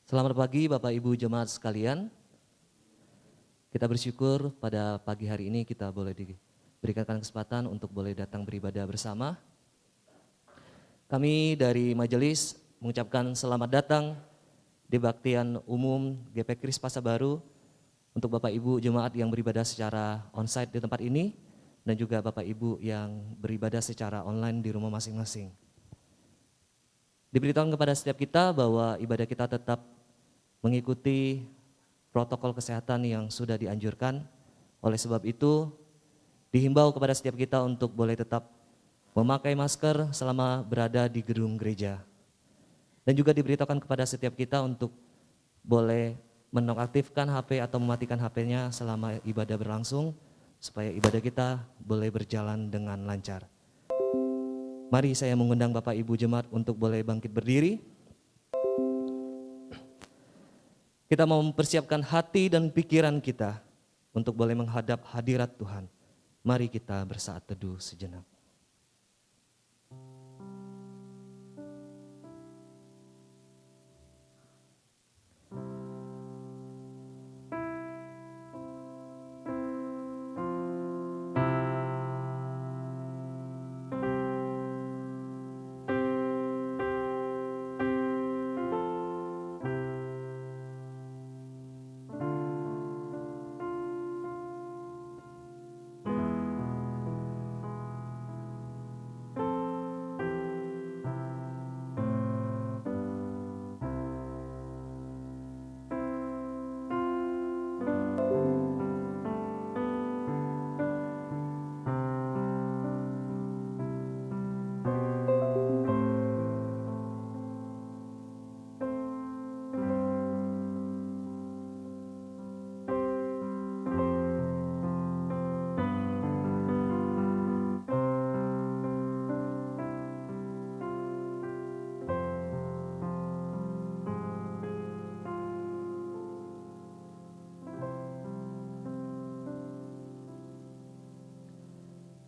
Selamat pagi Bapak Ibu Jemaat sekalian. Kita bersyukur pada pagi hari ini kita boleh diberikan kesempatan untuk boleh datang beribadah bersama. Kami dari majelis mengucapkan selamat datang di Baktian Umum GP Kris Pasar Baru untuk Bapak Ibu Jemaat yang beribadah secara onsite di tempat ini dan juga Bapak Ibu yang beribadah secara online di rumah masing-masing. Diberitahukan kepada setiap kita bahwa ibadah kita tetap mengikuti protokol kesehatan yang sudah dianjurkan. Oleh sebab itu, dihimbau kepada setiap kita untuk boleh tetap memakai masker selama berada di gedung gereja. Dan juga diberitahukan kepada setiap kita untuk boleh menonaktifkan HP atau mematikan HP-nya selama ibadah berlangsung, supaya ibadah kita boleh berjalan dengan lancar. Mari saya mengundang Bapak Ibu Jemaat untuk boleh bangkit berdiri. Kita mau mempersiapkan hati dan pikiran kita untuk boleh menghadap hadirat Tuhan. Mari kita bersaat teduh sejenak.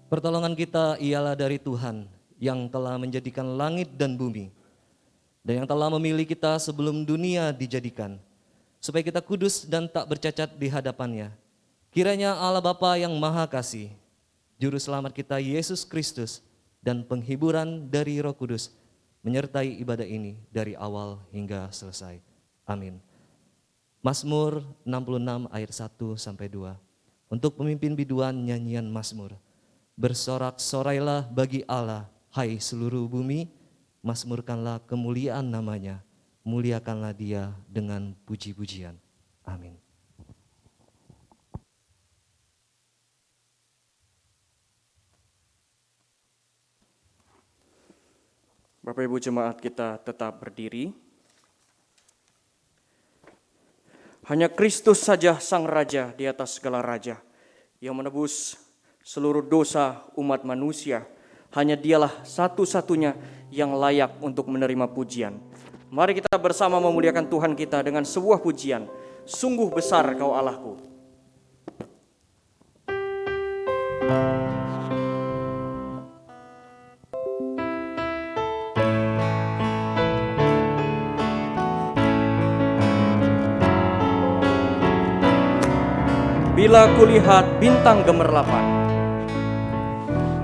Pertolongan kita ialah dari Tuhan yang telah menjadikan langit dan bumi dan yang telah memilih kita sebelum dunia dijadikan, supaya kita kudus dan tak bercacat di hadapannya. Kiranya Allah Bapa yang Maha Kasih, Juru Selamat kita Yesus Kristus, dan penghiburan dari Roh Kudus menyertai ibadah ini dari awal hingga selesai. Amin. Mazmur 66 ayat 1-2. Untuk pemimpin biduan nyanyian Mazmur. Bersorak-sorailah bagi Allah, hai seluruh bumi, mazmurkanlah kemuliaan namanya, muliakanlah dia dengan puji-pujian. Amin. Bapak Ibu Jemaat, kita tetap berdiri. Hanya Kristus saja Sang Raja di atas segala raja, yang menebus seluruh dosa umat manusia. Hanya dialah satu-satunya yang layak untuk menerima pujian. Mari kita bersama memuliakan Tuhan kita dengan sebuah pujian. Sungguh besar Kau Allahku. Bila kulihat bintang gemerlapan,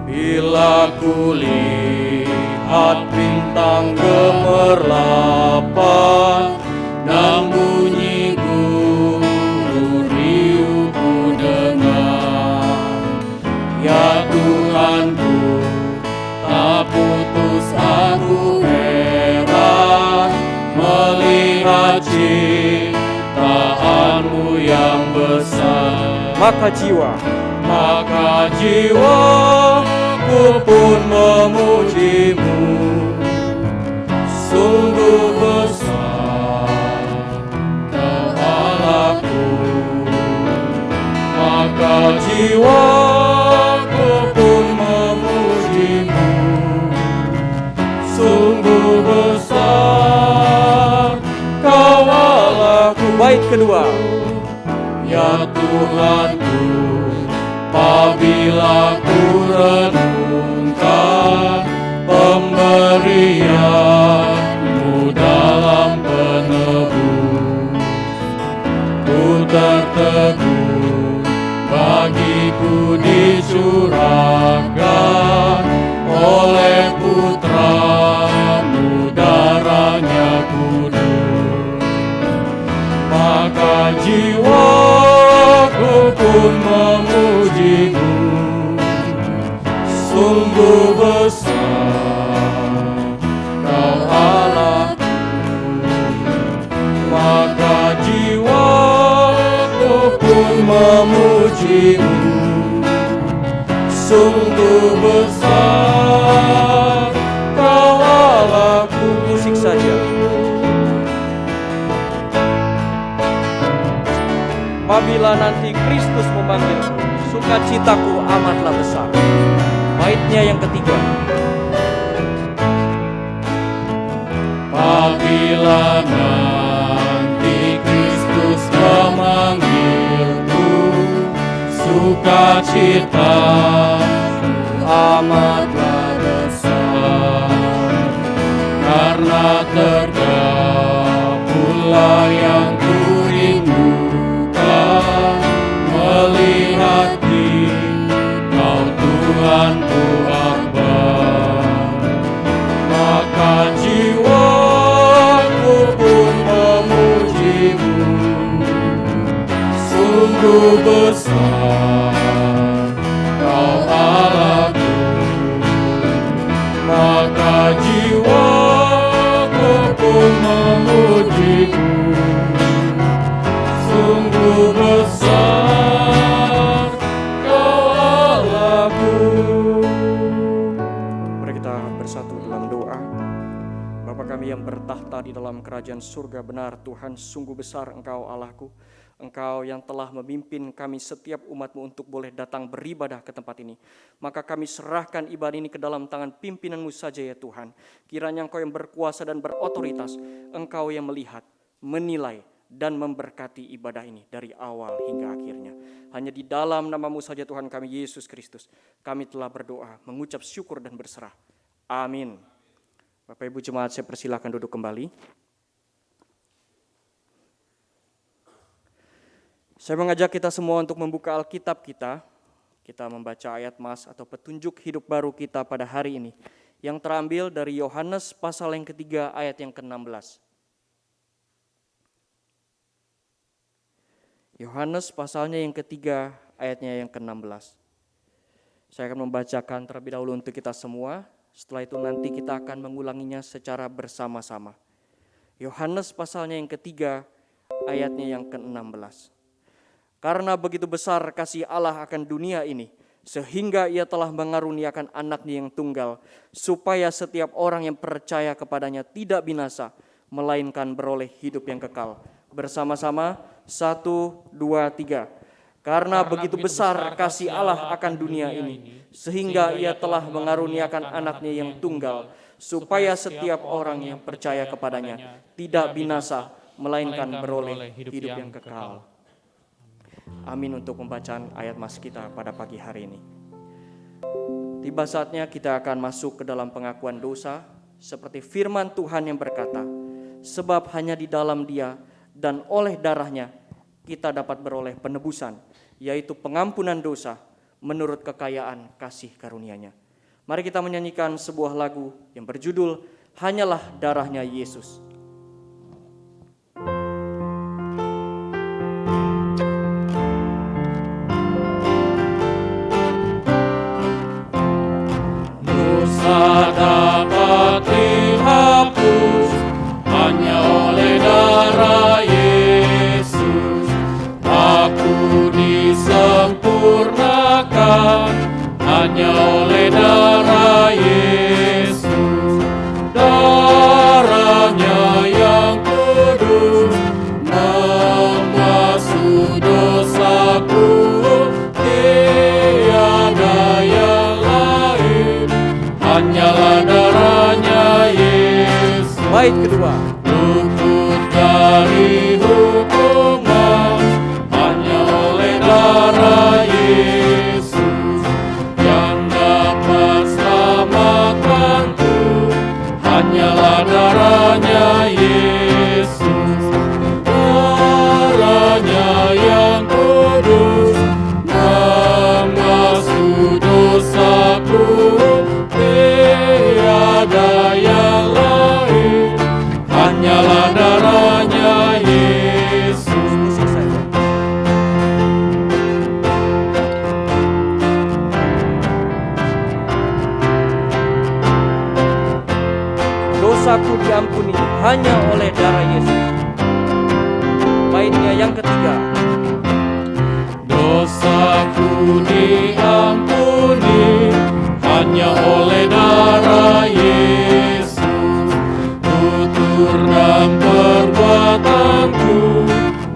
bila kulihat bintang gemerlapan dan bunyi guru riuh ku dengar, ya Tuhanku, tak putus aku heran melihat ciptaanmu yang besar. Maka jiwaku pun memujimu, sungguh besar Kau Allahku. Maka jiwaku pun memujimu, sungguh besar Kau Allahku. Bait kedua. Ya Tuhanku, apabila ku renungkan pemberian-Mu dalam penebus Sungguh besar Kau Allahku, maka jiwaku pun memujimu. Sungguh besar Kau Allahku. Musik saja. Apabila nanti Kristus memanggilku, sukacitaku amatlah besar. Baitnya yang ketiga. Apabila nanti Kristus memanggilku, sukacitaku amatlah besar. Karena tergapulah yang kurindukan, melihat Kau Tuhanku akbar. Maka jiwaku pun memujimu. Sungguh besar Kau Allahku, maka jiwaku pun memujimu. Sungguh besar Kau Allahku. Mari kita bersatu dalam doa. Bapa kami yang bertahta di dalam kerajaan surga, benar Tuhan, sungguh besar Engkau Allahku. Engkau yang telah memimpin kami setiap umat-Mu untuk boleh datang beribadah ke tempat ini. Maka kami serahkan ibadah ini ke dalam tangan pimpinan-Mu saja ya Tuhan. Kiranya Engkau yang berkuasa dan berotoritas, Engkau yang melihat, menilai, dan memberkati ibadah ini dari awal hingga akhirnya. Hanya di dalam nama-Mu saja Tuhan kami Yesus Kristus, kami telah berdoa, mengucap syukur dan berserah. Amin. Bapak Ibu Jemaat, saya persilakan duduk kembali. Saya mengajak kita semua untuk membuka Alkitab kita. Kita membaca ayat mas atau petunjuk hidup baru kita pada hari ini, yang terambil dari Yohanes pasal yang ketiga ayat yang ke-16. Yohanes pasalnya yang ketiga ayatnya yang ke-16. Saya akan membacakan terlebih dahulu untuk kita semua. Setelah itu nanti kita akan mengulanginya secara bersama-sama. Yohanes pasalnya yang ketiga ayatnya yang ke-16. Karena begitu besar kasih Allah akan dunia ini, sehingga Ia telah mengaruniakan anaknya yang tunggal, supaya setiap orang yang percaya kepadanya tidak binasa, melainkan beroleh hidup yang kekal. Bersama-sama, 1, 2, 3. Karena begitu besar kasih Allah akan dunia ini, sehingga Ia telah mengaruniakan anaknya yang tunggal, supaya setiap orang yang percaya kepadanya tidak binasa, melainkan beroleh hidup yang kekal. Amin untuk pembacaan ayat mas kita pada pagi hari ini. Tiba saatnya kita akan masuk ke dalam pengakuan dosa, seperti firman Tuhan yang berkata, sebab hanya di dalam Dia dan oleh darahnya kita dapat beroleh penebusan, yaitu pengampunan dosa menurut kekayaan kasih karunia-Nya. Mari kita menyanyikan sebuah lagu yang berjudul Hanyalah Darahnya Yesus. Dapat dihapus hanya oleh darah Yesus. Aku disempurnakan hanya oleh darah Yesus. Darahnya yang kudus membasuh dosaku. Tiada yang lain, hanyalah darahnya Yesus. Bait kedua. Luput dari hukuman hanya oleh darah Yesus. Yang dapat selamatkanku hanyalah darahnya Yesus. Darahnya yang kudus membasuh dosaku. Tiada yang lain, dosaku diampuni hanya oleh darah Yesus. Baitnya yang ketiga. Dosaku diampuni hanya oleh darah Yesus. Tutur dan perbuatanku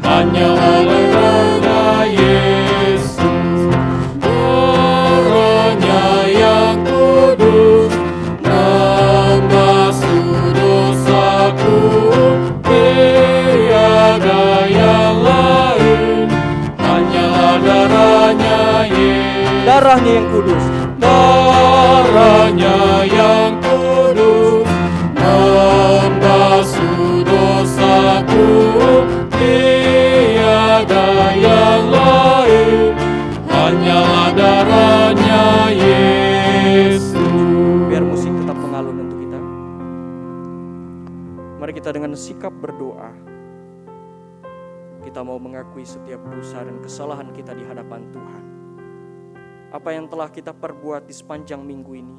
hanya oleh darah Yesus. Darahnya yang kudus membasuh dosaku, tiada yang lain, hanyalah darahnya Yesus. Darahnya yang kudus. Darahnya yang kudus membasuh dosaku, tiada yang lain, hanyalah darahnya Yesus. Biar musik tetap mengalun untuk kita. Mari kita dengan sikap berdoa, kita mau mengakui setiap dosa dan kesalahan kita di hadapan Tuhan. Apa yang telah kita perbuat di sepanjang minggu ini.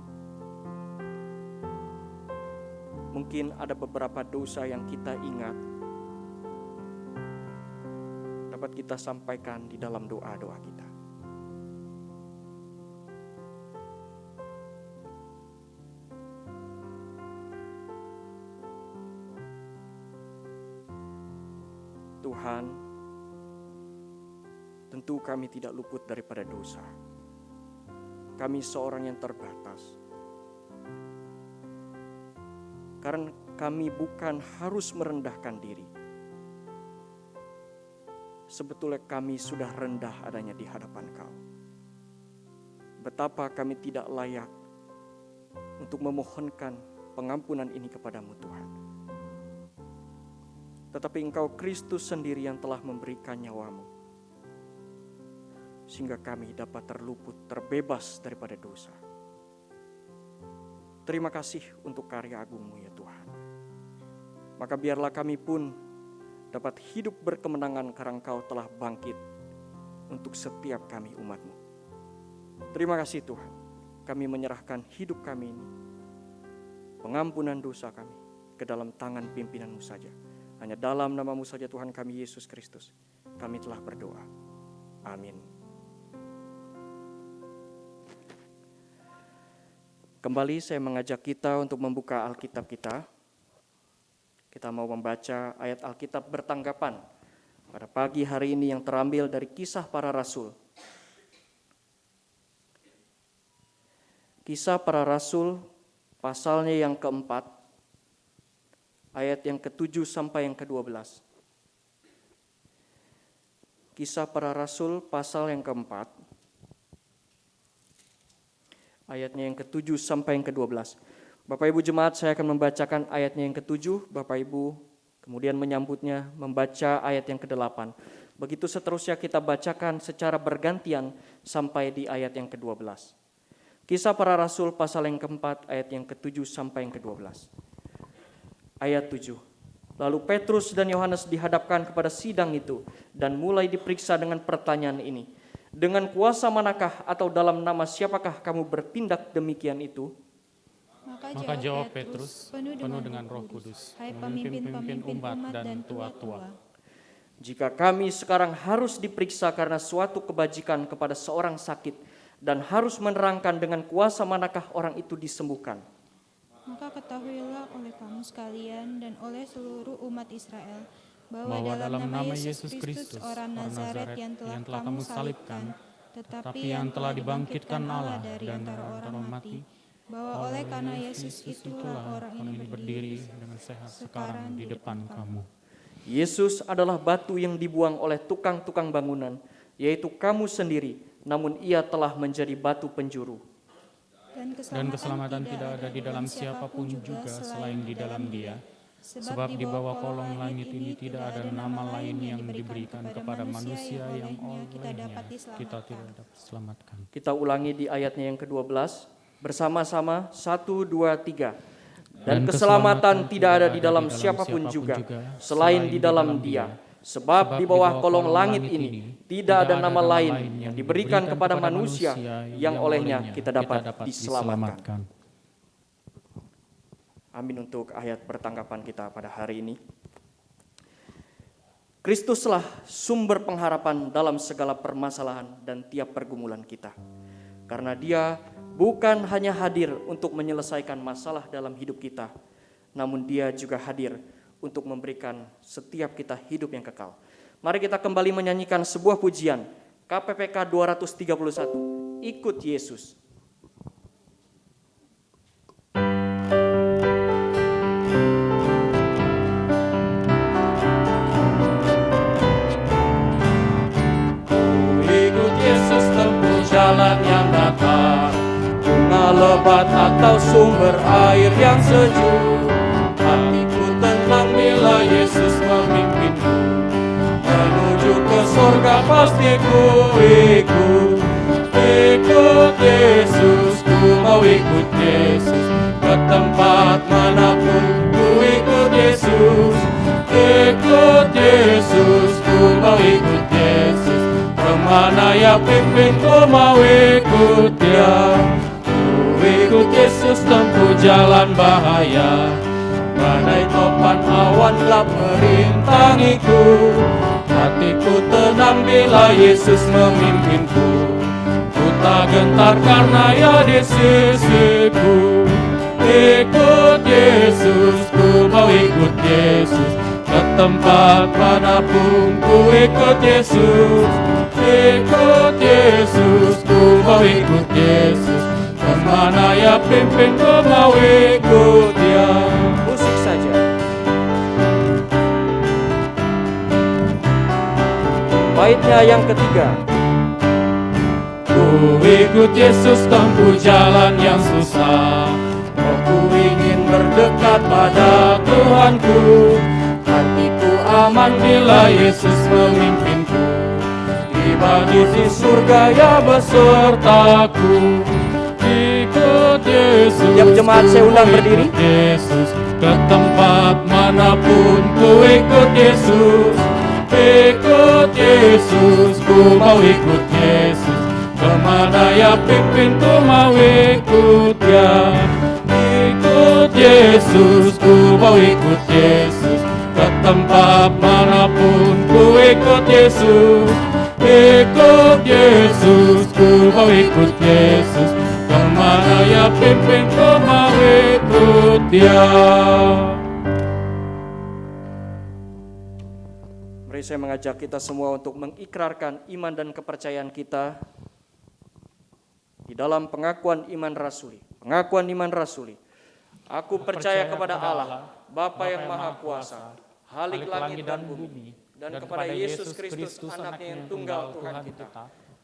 Mungkin ada beberapa dosa yang kita ingat, dapat kita sampaikan di dalam doa-doa kita. Tuhan, tentu kami tidak luput daripada dosa. Kami seorang yang terbatas. Karena kami bukan harus merendahkan diri. Sebetulnya kami sudah rendah adanya di hadapan Kau. Betapa kami tidak layak untuk memohonkan pengampunan ini kepadamu Tuhan. Tetapi Engkau Kristus sendiri yang telah memberikan nyawamu, sehingga kami dapat terluput, terbebas daripada dosa. Terima kasih untuk karya agung-Mu ya Tuhan. Maka biarlah kami pun dapat hidup berkemenangan karena Engkau telah bangkit untuk setiap kami umat-Mu. Terima kasih Tuhan, kami menyerahkan hidup kami ini, pengampunan dosa kami, ke dalam tangan pimpinan-Mu saja. Hanya dalam nama-Mu saja Tuhan kami Yesus Kristus, kami telah berdoa. Amin. Kembali saya mengajak kita untuk membuka Alkitab kita. Kita mau membaca ayat Alkitab bertanggapan pada pagi hari ini yang terambil dari Kisah Para Rasul. Kisah Para Rasul pasalnya yang keempat, ayat yang ke-7 sampai yang ke-12. Kisah Para Rasul pasal yang keempat, ayatnya yang ke-7 sampai yang ke-12. Bapak Ibu Jemaat, saya akan membacakan ayatnya yang ke-7, Bapak Ibu kemudian menyambutnya membaca ayat yang ke-8. Begitu seterusnya kita bacakan secara bergantian sampai di ayat yang ke-12. Kisah Para Rasul pasal yang keempat, ayat yang ke-7 sampai yang ke-12. Ayat 7. Lalu Petrus dan Yohanes dihadapkan kepada sidang itu dan mulai diperiksa dengan pertanyaan ini. Dengan kuasa manakah atau dalam nama siapakah kamu bertindak demikian itu? Maka jawab Petrus, penuh dengan Roh Kudus, hai pemimpin-pemimpin umat dan tua-tua. Jika kami sekarang harus diperiksa karena suatu kebajikan kepada seorang sakit dan harus menerangkan dengan kuasa manakah orang itu disembuhkan, maka ketahuilah oleh kamu sekalian dan oleh seluruh umat Israel bahwa dalam nama Yesus Kristus orang Nazaret yang telah kamu salibkan, tetapi yang telah dibangkitkan Allah dari antara orang mati, bahwa oleh karena Yesus itulah orang ini berdiri dengan sehat sekarang di depan kamu. Yesus adalah batu yang dibuang oleh tukang-tukang bangunan, yaitu kamu sendiri, namun ia telah menjadi batu penjuru. Dan keselamatan tidak ada di dalam siapapun juga selain di dalam Dia. Sebab di bawah kolong langit ini tidak ada nama lain yang diberikan kepada manusia yang olehnya kita tidak dapat diselamatkan. Kita ulangi di ayatnya yang ke-12 bersama-sama, 1, 2, 3. Dan keselamatan tidak ada di dalam siapapun juga selain di dalam Dia. Sebab di bawah kolong langit ini tidak ada nama lain yang diberikan kepada manusia yang olehnya kita dapat diselamatkan. Amin untuk ayat pertanggapan kita pada hari ini. Kristuslah sumber pengharapan dalam segala permasalahan dan tiap pergumulan kita. Karena Dia bukan hanya hadir untuk menyelesaikan masalah dalam hidup kita, namun Dia juga hadir untuk memberikan setiap kita hidup yang kekal. Mari kita kembali menyanyikan sebuah pujian, KPPK 231, Ikut Yesus. Jalan yang datar, bunga lebat atau sumber air yang sejuk. Hatiku tenang bila Yesus memimpinku, menuju ke surga pasti ku ikut. Ikut Yesus, ku mau ikut Yesus, ke tempat manapun ku ikut Yesus. Ikut Yesus, ku mau ikut Yesus, kemana Ia pimpin ku mau ikut Dia. Ku ikut Yesus tempuh jalan bahaya, badai topan awan gelap merintangiku. Hatiku tenang bila Yesus memimpinku, ku tak gentar karena Ia di sisiku. Ikut Yesus, ku mau ikut Yesus, ke tempat manapun ku ikut Yesus. Ikut Yesus, ku mau ikut Yesus, kemana Ia pimpin ku mau ikut Dia. Musik saja. Baitnya yang ketiga. Ku ikut Yesus tempuh jalan yang susah, rohku ingin berdekat pada Tuhanku. Hatiku aman bila Yesus memimpinku, tiba di surga Ia besertaku. Ikut Yesus, Tiap jemaat saya undang berdiri. Yesus, ke tempat manapun ku ikut Yesus. Ikut Yesus, ku mau ikut Yesus, kemana Ia pimpin ku mau ikut Dia. Ikut Yesus, ku mau ikut Yesus, ke tempat manapun ku ikut Yesus. Ikut Yesus, ku mau ikut Yesus, kemana Ia pimpin ku mau ikut Dia. Mari saya mengajak kita semua untuk mengikrarkan iman dan kepercayaan kita di dalam pengakuan iman rasuli. Pengakuan iman rasuli. Aku percaya kepada Allah, Bapa yang Maha Kuasa, Khalik langit dan bumi, dan kepada Yesus Kristus, Anaknya yang tunggal Tuhan kita,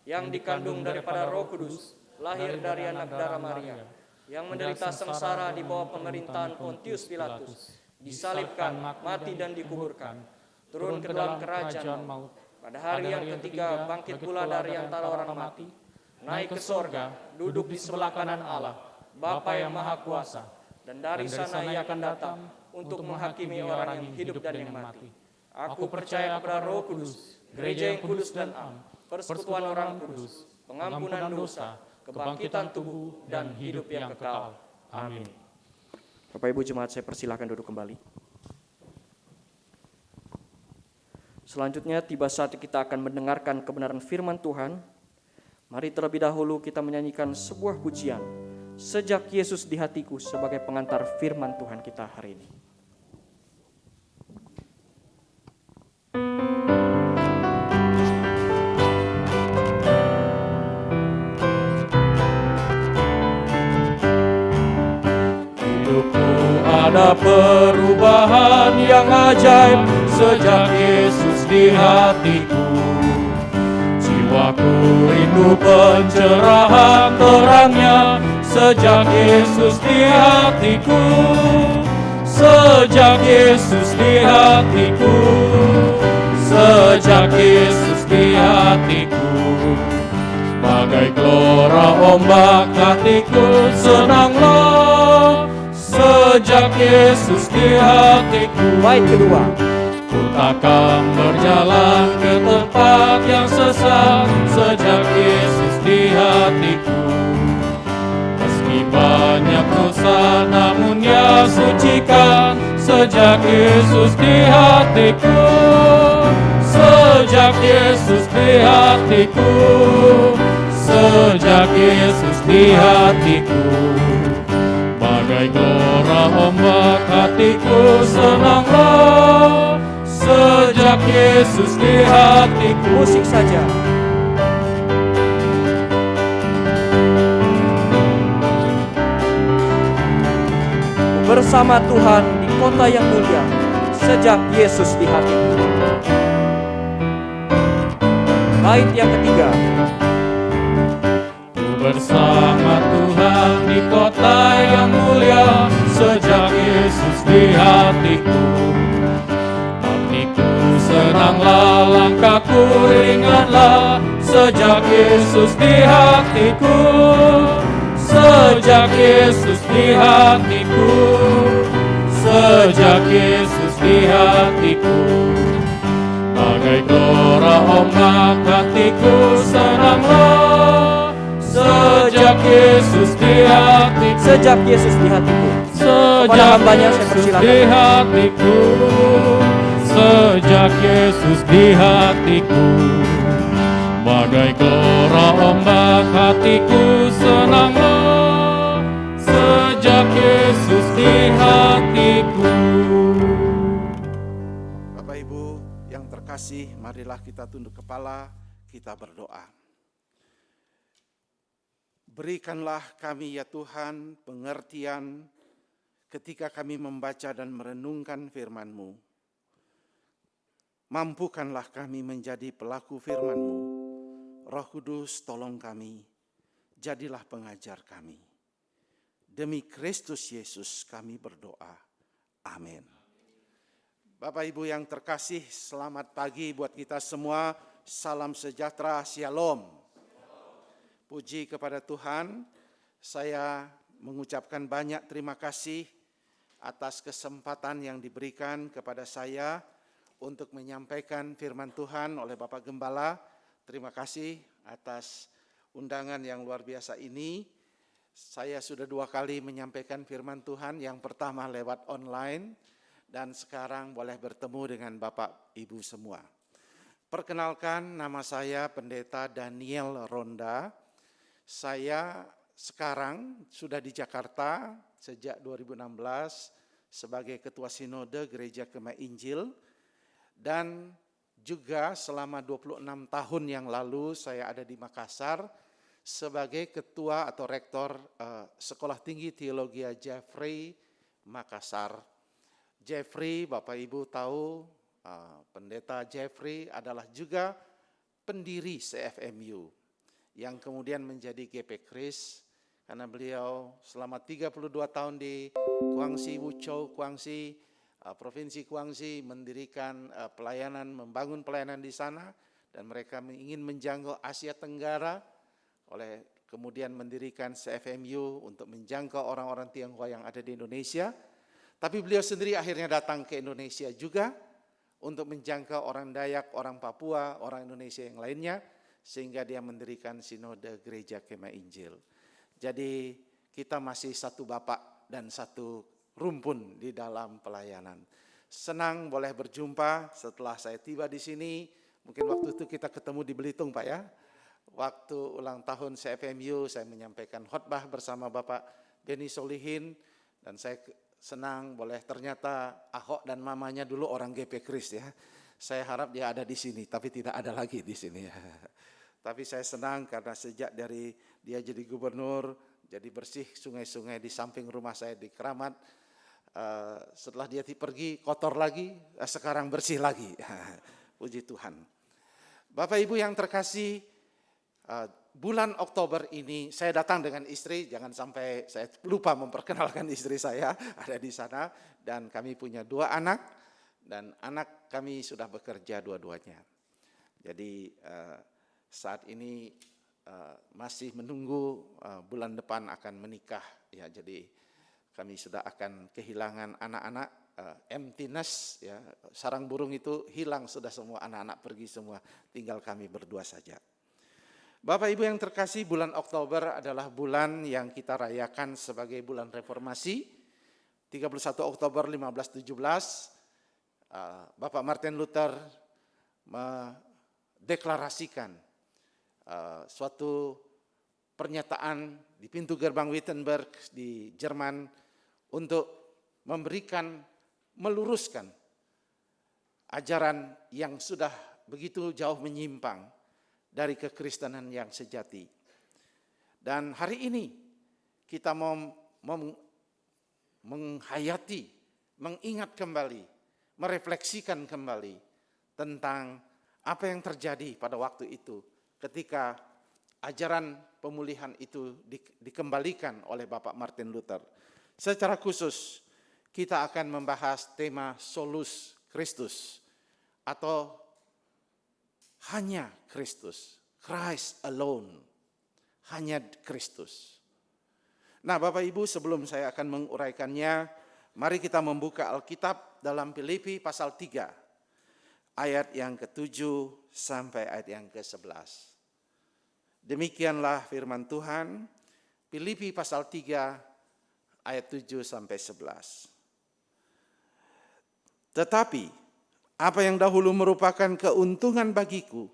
yang dikandung daripada Roh Kudus, lahir dari anak darah Maria, yang menderita sengsara di bawah pemerintahan Pontius Pilatus, disalibkan, mati dan dikuburkan, turun ke dalam kerajaan maut, pada hari yang ketiga bangkit pula dari antara orang mati, naik ke sorga, duduk di sebelah kanan Allah, Bapa yang Maha Kuasa, dan dari sana Ia akan datang untuk menghakimi orang yang hidup dan yang mati. Aku percaya kepada Roh Kudus, gereja yang kudus dan am, persekutuan orang kudus, pengampunan dosa, kebangkitan tubuh, dan hidup yang kekal. Amin. Bapak Ibu jemaat, saya persilakan duduk kembali. Selanjutnya tiba saat kita akan mendengarkan kebenaran firman Tuhan. Mari terlebih dahulu kita menyanyikan sebuah pujian, Sejak Yesus di Hatiku, sebagai pengantar firman Tuhan kita hari ini. Hidupku ada perubahan yang ajaib sejak Yesus di hatiku. Jiwaku rindu pencerahan terangnya sejak Yesus di hatiku. Sejak Yesus di hatiku. Sejak Yesus di hatiku. Bagai gelora ombak hatiku senanglah sejak Yesus di hatiku. Bait kedua. Ku takkan berjalan ke tempat yang sesat sejak Yesus di hatiku. Meski banyak dosa namun Ia sucikan sejak Yesus di hatiku, sejak Yesus di hatiku, sejak Yesus di hatiku. Bagai gelora ombak hatiku senanglah sejak Yesus di hatiku. Musik saja. Bersama Tuhan di kota yang mulia sejak Yesus di hatiku. Bait yang ketiga. Bersama Tuhan di kota yang mulia sejak Yesus di hatiku. Hatiku senanglah, langkahku ringanlah sejak Yesus di hatiku, sejak Yesus di hatiku, sejak Yesus di hatiku. Bagai gelora ombak hatiku senanglah sejak Yesus di hatiku, Sejak Yesus di hatiku. sejak hambanya saya Yesus persilakan. di hatiku, sejak Yesus di hatiku. Bagai gelora ombak hatiku senanglah sejak Yesus di hatiku. Bapak Ibu yang terkasih, marilah kita tunduk kepala, kita berdoa. Berikanlah kami ya Tuhan pengertian ketika kami membaca dan merenungkan firman-Mu. Mampukanlah kami menjadi pelaku firman-Mu. Roh Kudus tolong kami, jadilah pengajar kami. Demi Kristus Yesus kami berdoa. Amin. Bapak Ibu yang terkasih, selamat pagi buat kita semua. Salam sejahtera, shalom. Puji kepada Tuhan, saya mengucapkan banyak terima kasih atas kesempatan yang diberikan kepada saya untuk menyampaikan firman Tuhan oleh Bapak Gembala. Terima kasih atas undangan yang luar biasa ini. Saya sudah 2 kali menyampaikan firman Tuhan, yang pertama lewat online dan sekarang boleh bertemu dengan Bapak Ibu semua. Perkenalkan, nama saya Pendeta Daniel Ronda. Saya sekarang sudah di Jakarta sejak 2016 sebagai Ketua Sinode Gereja Kemah Injil, dan juga selama 26 tahun yang lalu saya ada di Makassar sebagai Ketua atau Rektor Sekolah Tinggi Teologi Jeffrey Makassar. Jeffrey, Bapak Ibu tahu, Pendeta Jeffrey adalah juga pendiri CFMU yang kemudian menjadi GP Kris, karena beliau selama 32 tahun di Guangxi, Wuzhou, Guangxi, Provinsi Guangxi, mendirikan pelayanan, membangun pelayanan di sana, dan mereka ingin menjangkau Asia Tenggara, oleh kemudian mendirikan CFMU untuk menjangkau orang-orang Tionghoa yang ada di Indonesia. Tapi beliau sendiri akhirnya datang ke Indonesia juga untuk menjangkau orang Dayak, orang Papua, orang Indonesia yang lainnya, sehingga dia mendirikan Sinode Gereja Kemah Injil. Jadi kita masih satu bapak dan satu rumpun di dalam pelayanan. Senang boleh berjumpa setelah saya tiba di sini. Mungkin waktu itu kita ketemu di Belitung, Pak ya. Waktu ulang tahun CFMU saya menyampaikan khotbah bersama Bapak Beni Solihin, dan saya senang boleh, ternyata Ahok dan mamanya dulu orang GP Kris ya. Saya harap dia ada di sini, tapi tidak ada lagi di sini ya. Tapi saya senang karena sejak dari dia jadi gubernur, jadi bersih sungai-sungai di samping rumah saya di Keramat. Setelah dia pergi kotor lagi, sekarang bersih lagi. Puji Tuhan. Bapak Ibu yang terkasih, bulan Oktober ini saya datang dengan istri, jangan sampai saya lupa memperkenalkan istri saya, ada di sana, dan kami punya 2 anak, dan anak kami sudah bekerja dua-duanya. Jadi saat ini masih menunggu bulan depan akan menikah ya, jadi kami sudah akan kehilangan anak-anak, emptiness ya, sarang burung itu hilang sudah semua, anak-anak pergi semua, tinggal kami berdua saja. Bapak Ibu yang terkasih, bulan Oktober adalah bulan yang kita rayakan sebagai bulan reformasi, 31 Oktober 1517, Bapak Martin Luther mendeklarasikan suatu pernyataan di pintu gerbang Wittenberg di Jerman untuk meluruskan ajaran yang sudah begitu jauh menyimpang dari kekristenan yang sejati. Dan hari ini kita mau menghayati, mengingat kembali, merefleksikan kembali tentang apa yang terjadi pada waktu itu ketika ajaran pemulihan itu dikembalikan oleh Bapak Martin Luther. Secara khusus kita akan membahas tema Solus Christus atau hanya Kristus, Christ alone, hanya Kristus. Nah, Bapak Ibu, sebelum saya akan menguraikannya, mari kita membuka Alkitab dalam Filipi pasal 3, ayat yang ke-7 sampai ayat yang ke-11. Demikianlah firman Tuhan, Filipi pasal 3, ayat 7 sampai 11. Tetapi, apa yang dahulu merupakan keuntungan bagiku,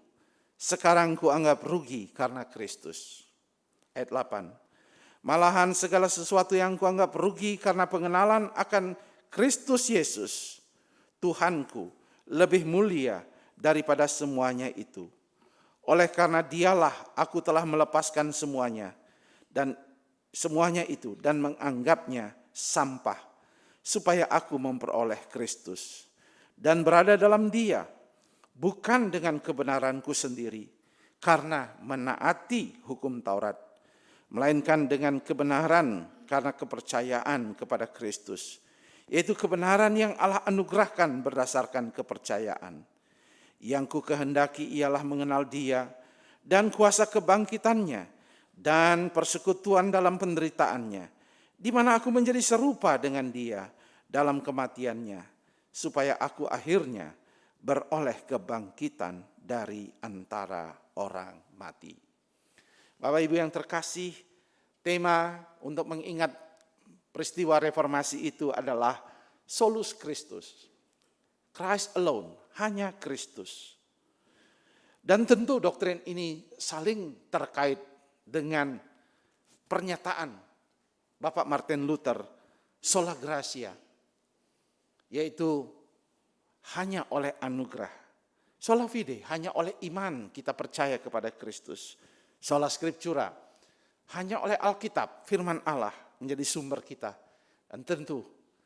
sekarang kuanggap rugi karena Kristus. Ayat 8. Malahan segala sesuatu yang kuanggap rugi karena pengenalan akan Kristus Yesus, Tuhanku, lebih mulia daripada semuanya itu. Oleh karena Dialah aku telah melepaskan semuanya itu dan menganggapnya sampah, supaya aku memperoleh Kristus dan berada dalam Dia, bukan dengan kebenaranku sendiri karena menaati hukum Taurat, melainkan dengan kebenaran karena kepercayaan kepada Kristus, yaitu kebenaran yang Allah anugerahkan berdasarkan kepercayaan. Yang ku kehendaki ialah mengenal Dia dan kuasa kebangkitannya dan persekutuan dalam penderitaannya, di mana aku menjadi serupa dengan Dia dalam kematiannya, supaya aku akhirnya beroleh kebangkitan dari antara orang mati. Bapak Ibu yang terkasih, tema untuk mengingat peristiwa reformasi itu adalah Solus Christus, Christ alone, hanya Kristus. Dan tentu doktrin ini saling terkait dengan pernyataan Bapak Martin Luther, sola gratia, yaitu hanya oleh anugerah. Sola fide, hanya oleh iman kita percaya kepada Kristus. Sola scriptura, hanya oleh Alkitab, firman Allah menjadi sumber kita. Dan tentu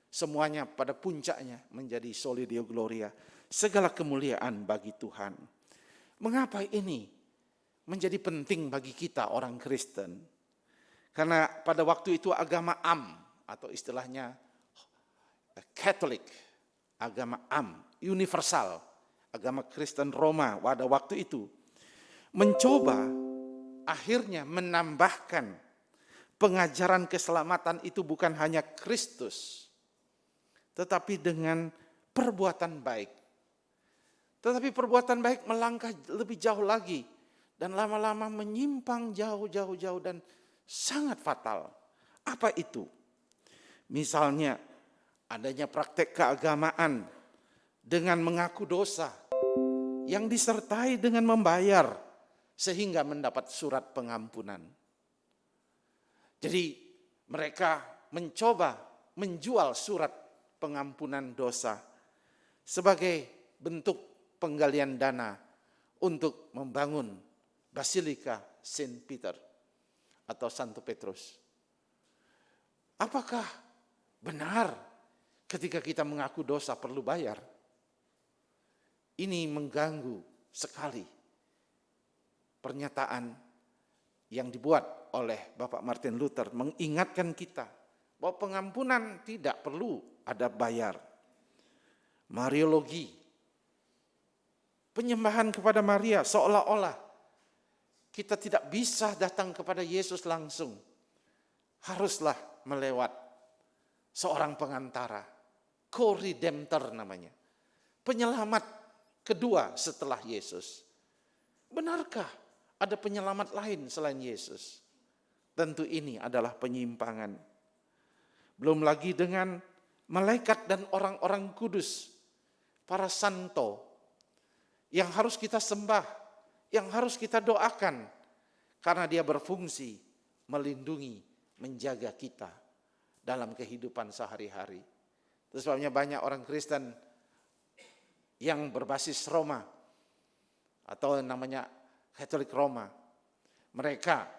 semuanya pada puncaknya menjadi soli deo gloria, segala kemuliaan bagi Tuhan. Mengapa ini menjadi penting bagi kita orang Kristen? Karena pada waktu itu agama Am atau istilahnya Katolik, agama Am, universal, agama Kristen Roma pada waktu itu mencoba akhirnya menambahkan pengajaran keselamatan itu bukan hanya Kristus, tetapi dengan perbuatan baik. Tetapi perbuatan baik melangkah lebih jauh lagi dan lama-lama menyimpang jauh dan sangat fatal. Apa itu? Misalnya adanya praktek keagamaan dengan mengaku dosa yang disertai dengan membayar sehingga mendapat surat pengampunan. Jadi mereka mencoba menjual surat pengampunan dosa sebagai bentuk penggalian dana untuk membangun Basilika Saint Peter atau Santo Petrus. Apakah benar ketika kita mengaku dosa perlu bayar? Ini mengganggu sekali pernyataan yang dibuat oleh Bapak Martin Luther, mengingatkan kita bahwa pengampunan tidak perlu ada bayar. Mariologi, penyembahan kepada Maria, seolah-olah kita tidak bisa datang kepada Yesus langsung. Haruslah melewat seorang pengantara, co-redemptor namanya. Penyelamat kedua setelah Yesus. Benarkah ada penyelamat lain selain Yesus? Tentu ini adalah penyimpangan. Belum lagi dengan malaikat dan orang-orang kudus, para santo, yang harus kita sembah, yang harus kita doakan, karena dia berfungsi melindungi, menjaga kita dalam kehidupan sehari-hari. Itu sebabnya banyak orang Kristen yang berbasis Roma, atau namanya Katolik Roma, mereka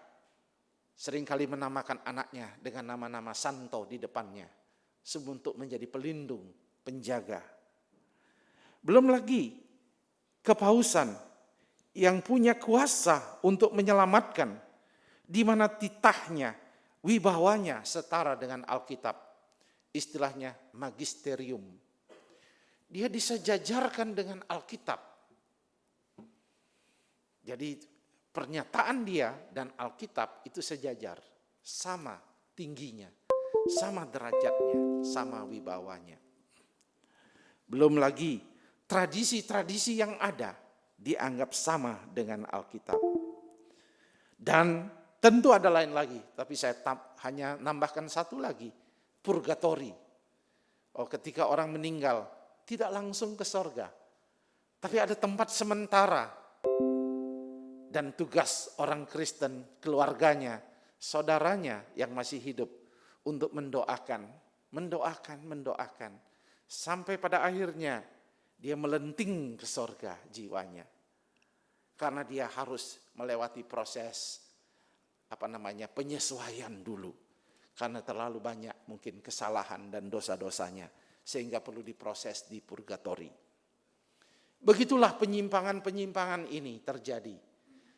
seringkali menamakan anaknya dengan nama-nama santo di depannya, untuk menjadi pelindung, penjaga. Belum lagi kepausan yang punya kuasa untuk menyelamatkan, di mana titahnya, wibawanya setara dengan Alkitab. Istilahnya magisterium. Dia disejajarkan dengan Alkitab. Jadi pernyataan dia dan Alkitab itu sejajar, sama tingginya, sama derajatnya, sama wibawanya. Belum lagi tradisi-tradisi yang ada dianggap sama dengan Alkitab. Dan tentu ada lain lagi, tapi saya hanya nambahkan satu lagi, purgatori. Ketika orang meninggal tidak langsung ke sorga, tapi ada tempat sementara. Dan tugas orang Kristen, keluarganya, saudaranya yang masih hidup untuk mendoakan. Sampai pada akhirnya dia melenting ke sorga jiwanya. Karena dia harus melewati proses penyesuaian dulu. Karena terlalu banyak mungkin kesalahan dan dosa-dosanya. Sehingga perlu diproses di purgatori. Begitulah penyimpangan-penyimpangan ini terjadi.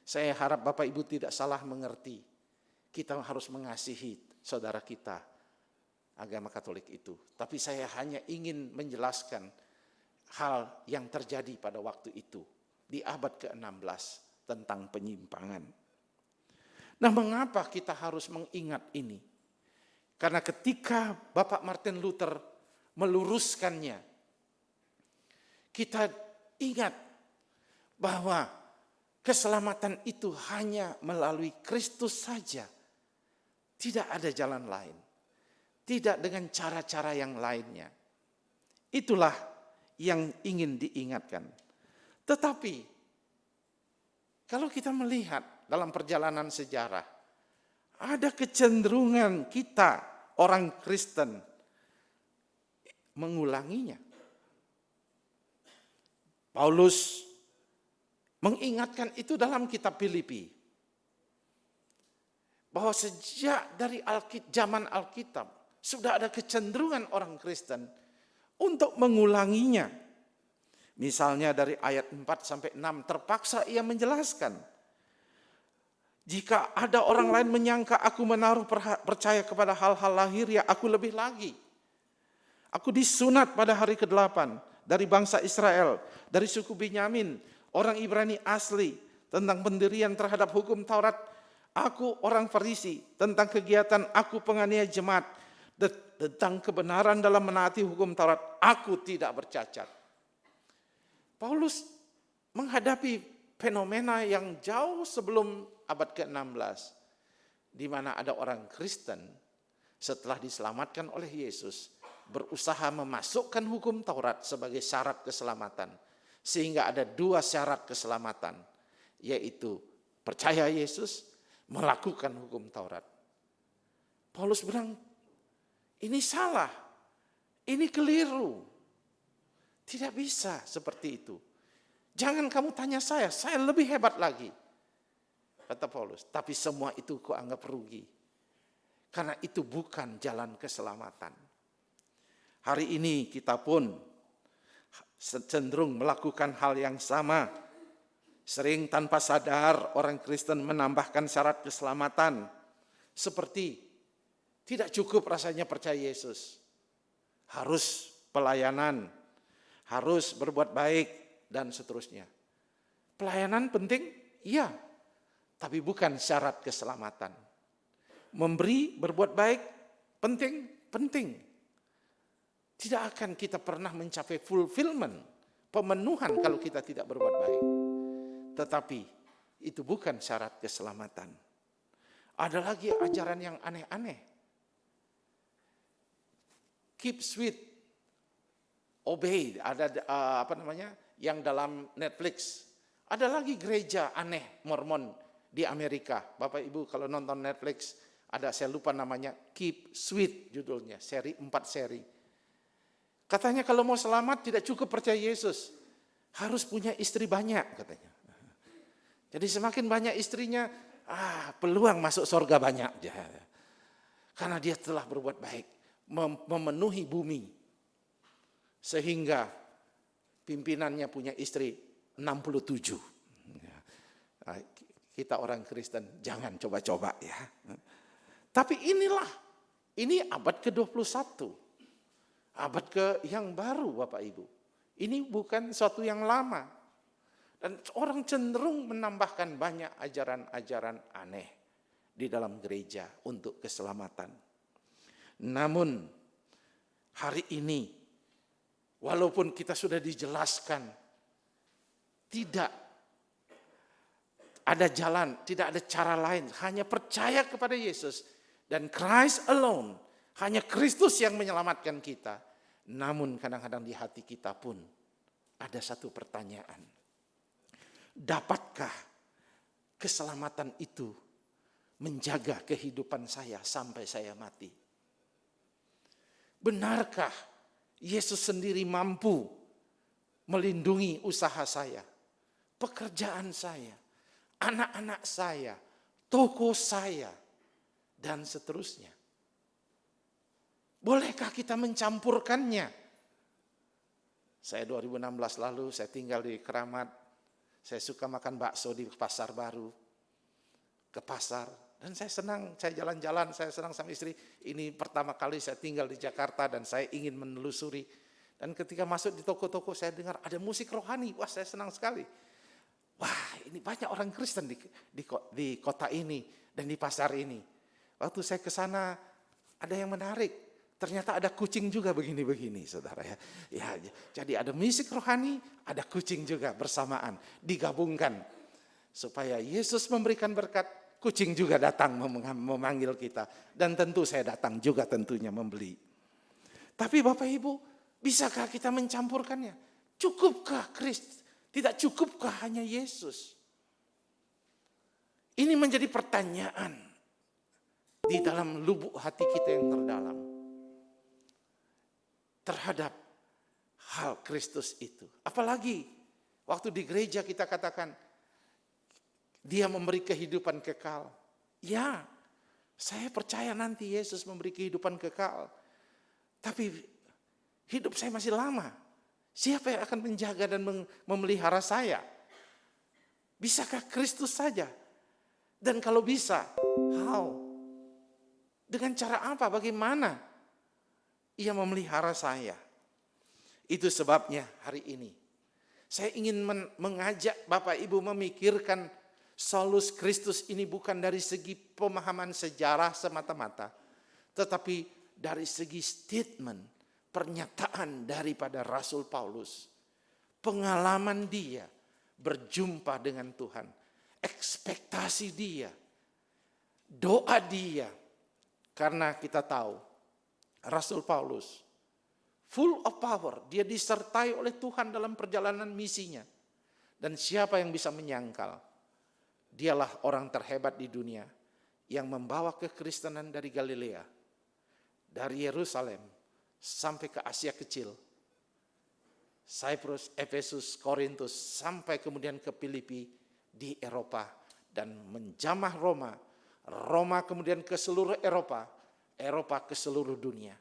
Saya harap Bapak Ibu tidak salah mengerti. Kita harus mengasihi saudara kita, agama Katolik itu. Tapi saya hanya ingin menjelaskan hal yang terjadi pada waktu itu, di abad ke-16 tentang penyimpangan. Nah, mengapa kita harus mengingat ini? Karena ketika Bapak Martin Luther meluruskannya, kita ingat bahwa keselamatan itu hanya melalui Kristus saja. Tidak ada jalan lain. Tidak dengan cara-cara yang lainnya. Itulah yang ingin diingatkan. Tetapi, kalau kita melihat dalam perjalanan sejarah, ada kecenderungan kita, orang Kristen, mengulanginya. Paulus mengingatkan itu dalam kitab Filipi. Bahwa sejak dari zaman Alkitab, sudah ada kecenderungan orang Kristen untuk mengulanginya. Misalnya dari ayat 4-6 terpaksa ia menjelaskan. Jika ada orang lain menyangka aku menaruh percaya kepada hal-hal lahiriah, aku lebih lagi. Aku disunat pada hari ke-8 dari bangsa Israel, dari suku Benyamin, orang Ibrani asli, tentang pendirian terhadap hukum Taurat. Aku orang Farisi, tentang kegiatan aku penganiaya jemaat, tentang kebenaran dalam menaati hukum Taurat, aku tidak bercacat. Paulus menghadapi fenomena yang jauh sebelum abad ke-16, di mana ada orang Kristen setelah diselamatkan oleh Yesus, berusaha memasukkan hukum Taurat sebagai syarat keselamatan. Sehingga ada 2 syarat keselamatan, yaitu percaya Yesus, melakukan hukum Taurat. Paulus bilang, ini salah, ini keliru. Tidak bisa seperti itu. Jangan kamu tanya saya lebih hebat lagi. Kata Paulus, tapi semua itu kuanggap rugi. Karena itu bukan jalan keselamatan. Hari ini kita pun cenderung melakukan hal yang sama. Sering tanpa sadar orang Kristen menambahkan syarat keselamatan. Seperti tidak cukup rasanya percaya Yesus. Harus pelayanan, harus berbuat baik, dan seterusnya. Pelayanan penting? Iya. Tapi bukan syarat keselamatan. Memberi, berbuat baik, penting? Penting. Tidak akan kita pernah mencapai fulfillment, pemenuhan kalau kita tidak berbuat baik. Tetapi itu bukan syarat keselamatan. Ada lagi ajaran yang aneh-aneh. keep sweet, obey. Ada yang dalam Netflix. Ada lagi gereja aneh Mormon di Amerika. Bapak Ibu kalau nonton Netflix, ada saya lupa namanya, Keep Sweet judulnya, 4 seri. Katanya kalau mau selamat tidak cukup percaya Yesus, harus punya istri banyak katanya. Jadi semakin banyak istrinya, peluang masuk surga banyak. Karena dia telah berbuat baik, memenuhi bumi. Sehingga pimpinannya punya istri 67. Kita orang Kristen jangan coba-coba ya. Tapi ini abad ke-21. Abad yang baru Bapak Ibu. Ini bukan suatu yang lama. Dan orang cenderung menambahkan banyak ajaran-ajaran aneh di dalam gereja untuk keselamatan. Namun hari ini walaupun kita sudah dijelaskan tidak ada jalan, tidak ada cara lain, hanya percaya kepada Yesus dan Christ alone, hanya Kristus yang menyelamatkan kita. Namun kadang-kadang di hati kita pun ada satu pertanyaan. Dapatkah keselamatan itu menjaga kehidupan saya sampai saya mati? Benarkah Yesus sendiri mampu melindungi usaha saya, pekerjaan saya, anak-anak saya, toko saya, dan seterusnya? Bolehkah kita mencampurkannya? Saya 2016 lalu, saya tinggal di Keramat. Saya suka makan bakso di Pasar Baru. Ke pasar. Dan saya senang, saya jalan-jalan, saya senang sama istri. Ini pertama kali saya tinggal di Jakarta dan saya ingin menelusuri. Dan ketika masuk di toko-toko saya dengar ada musik rohani. Wah, saya senang sekali. Wah, ini banyak orang Kristen di kota ini dan di pasar ini. Waktu saya ke sana ada yang menarik. Ternyata ada kucing juga begini-begini, saudara ya. Jadi ada musik rohani, ada kucing juga bersamaan, digabungkan. Supaya Yesus memberikan berkat, kucing juga datang memanggil kita. Dan tentu saya datang juga tentunya membeli. Tapi Bapak Ibu, bisakah kita mencampurkannya? Cukupkah Kristus? Tidak cukupkah hanya Yesus? Ini menjadi pertanyaan di dalam lubuk hati kita yang terdalam. Terhadap hal Kristus itu. Apalagi waktu di gereja kita katakan, dia memberi kehidupan kekal. Ya, saya percaya nanti Yesus memberi kehidupan kekal. Tapi hidup saya masih lama. Siapa yang akan menjaga dan memelihara saya? Bisakah Kristus saja? Dan kalau bisa, how? Dengan cara apa? Bagaimana Ia memelihara saya? Itu sebabnya hari ini saya ingin mengajak Bapak Ibu memikirkan solus Kristus ini bukan dari segi pemahaman sejarah semata-mata, tetapi dari segi statement, pernyataan daripada Rasul Paulus. Pengalaman dia berjumpa dengan Tuhan, ekspektasi dia, doa dia. Karena kita tahu Rasul Paulus full of power, dia disertai oleh Tuhan dalam perjalanan misinya. Dan siapa yang bisa menyangkal? Dialah orang terhebat di dunia yang membawa kekristenan dari Galilea, dari Yerusalem sampai ke Asia Kecil, Cyprus, Efesus, Korintus, sampai kemudian ke Filipi di Eropa dan menjamah Roma. Roma kemudian ke seluruh Eropa, Eropa ke seluruh dunia.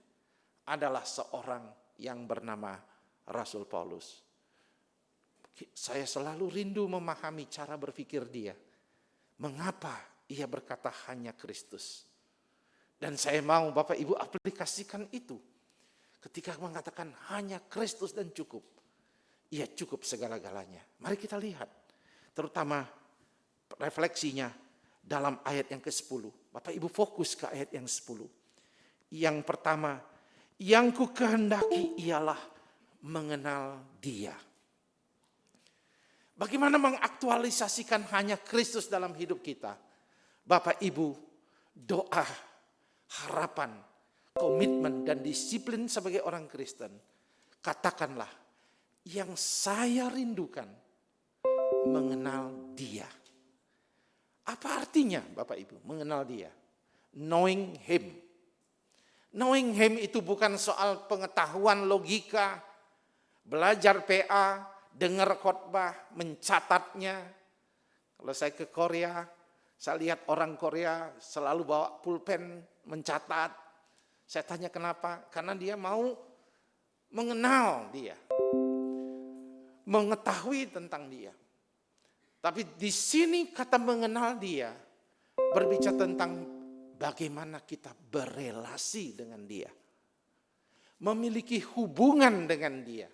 Adalah seorang yang bernama Rasul Paulus. Saya selalu rindu memahami cara berpikir dia. Mengapa ia berkata hanya Kristus? Dan saya mau Bapak Ibu aplikasikan itu. Ketika mengatakan hanya Kristus dan cukup. Ia cukup segala-galanya. Mari kita lihat. Terutama refleksinya dalam ayat yang ke-10. Bapak Ibu fokus ke ayat yang 10. Yang pertama, yang ku kehendaki ialah mengenal Dia. Bagaimana mengaktualisasikan hanya Kristus dalam hidup kita? Bapak Ibu, doa, harapan, komitmen dan disiplin sebagai orang Kristen, katakanlah, yang saya rindukan mengenal Dia. Apa artinya Bapak Ibu mengenal Dia? Knowing Him. Knowing Him itu bukan soal pengetahuan logika, belajar PA, dengar khotbah, mencatatnya. Kalau saya ke Korea, saya lihat orang Korea selalu bawa pulpen mencatat. Saya tanya kenapa? Karena dia mau mengenal Dia, mengetahui tentang Dia. Tapi di sini kata mengenal Dia berbicara tentang bagaimana kita berelasi dengan Dia, memiliki hubungan dengan Dia,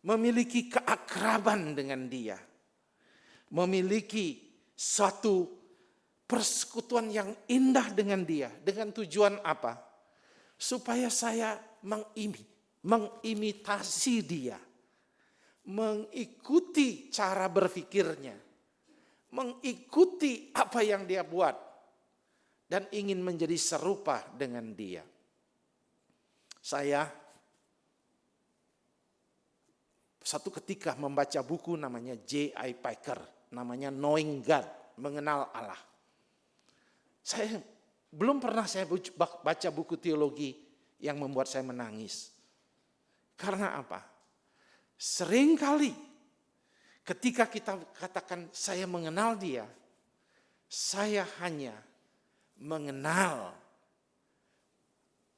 memiliki keakraban dengan Dia, memiliki suatu persekutuan yang indah dengan Dia. Dengan tujuan apa? Supaya saya mengimitasi Dia, mengikuti cara berpikirnya, mengikuti apa yang Dia buat, dan ingin menjadi serupa dengan Dia. Saya satu ketika membaca buku namanya J.I. Packer, namanya Knowing God, mengenal Allah. Saya belum pernah saya baca buku teologi yang membuat saya menangis. Karena apa? Seringkali ketika kita katakan saya mengenal Dia, saya hanya mengenal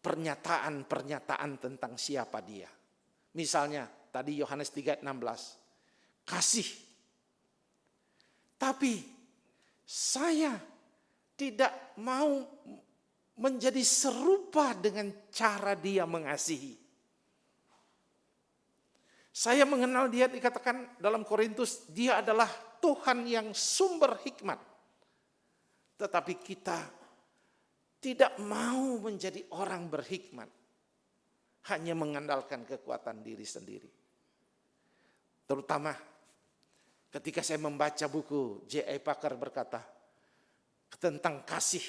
pernyataan-pernyataan tentang siapa Dia. Misalnya tadi Yohanes 3:16, kasih. Tapi saya tidak mau menjadi serupa dengan cara Dia mengasihi. Saya mengenal Dia, dikatakan dalam Korintus, Dia adalah Tuhan yang sumber hikmat. Tetapi kita tidak mau menjadi orang berhikmat, hanya mengandalkan kekuatan diri sendiri. Terutama ketika saya membaca buku J.I. Packer berkata tentang kasih.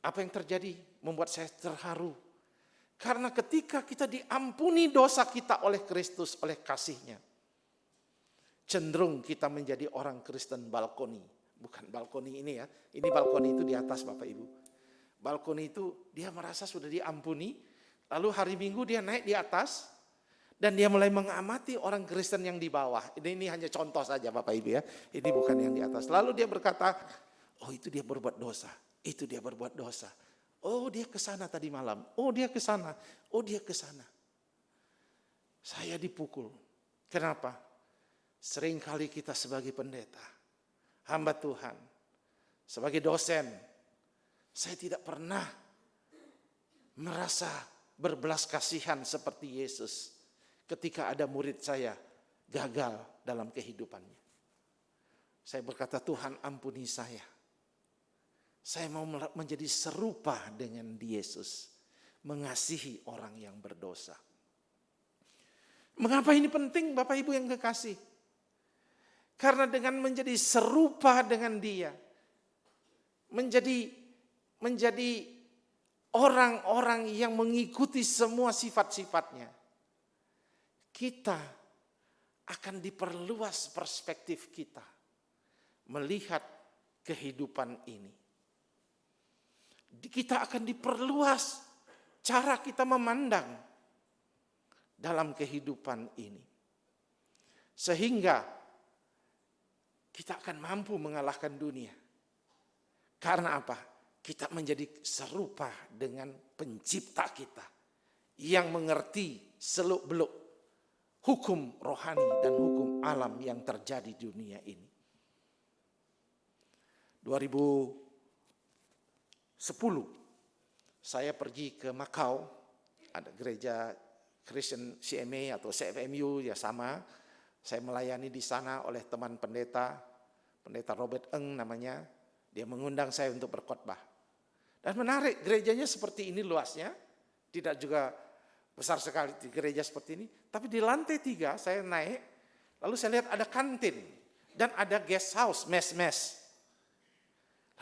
Apa yang terjadi membuat saya terharu. Karena ketika kita diampuni dosa kita oleh Kristus, oleh kasih-Nya, cenderung kita menjadi orang Kristen balkoni. Bukan balkoni ini ya, ini balkoni itu di atas Bapak Ibu. Balkoni itu dia merasa sudah diampuni, lalu hari Minggu dia naik di atas, dan dia mulai mengamati orang Kristen yang di bawah. Ini hanya contoh saja Bapak Ibu ya, ini bukan yang di atas. Lalu dia berkata, oh itu dia berbuat dosa, itu dia berbuat dosa. Oh dia ke sana tadi malam, oh dia ke sana, oh dia ke sana. Saya dipukul. Kenapa? Seringkali kita sebagai pendeta, hamba Tuhan, sebagai dosen, saya tidak pernah merasa berbelas kasihan seperti Yesus ketika ada murid saya gagal dalam kehidupannya. Saya berkata, Tuhan ampuni saya. Saya mau menjadi serupa dengan Yesus, mengasihi orang yang berdosa. Mengapa ini penting Bapak Ibu yang kekasih? Karena dengan menjadi serupa dengan Dia, menjadi orang-orang yang mengikuti semua sifat-sifatnya, kita akan diperluas perspektif kita melihat kehidupan ini. Kita akan diperluas cara kita memandang dalam kehidupan ini. Sehingga kita akan mampu mengalahkan dunia. Karena apa? Kita menjadi serupa dengan pencipta kita yang mengerti seluk-beluk hukum rohani dan hukum alam yang terjadi di dunia ini. 2010 saya pergi ke Macau, ada gereja Christian CMA atau CFMU ya sama. Saya melayani di sana oleh teman pendeta Robert Eng namanya. Dia mengundang saya untuk berkhotbah. Dan menarik, gerejanya seperti ini luasnya, tidak juga besar sekali di gereja seperti ini. Tapi di lantai 3 saya naik, lalu saya lihat ada kantin dan ada guest house, mes-mes.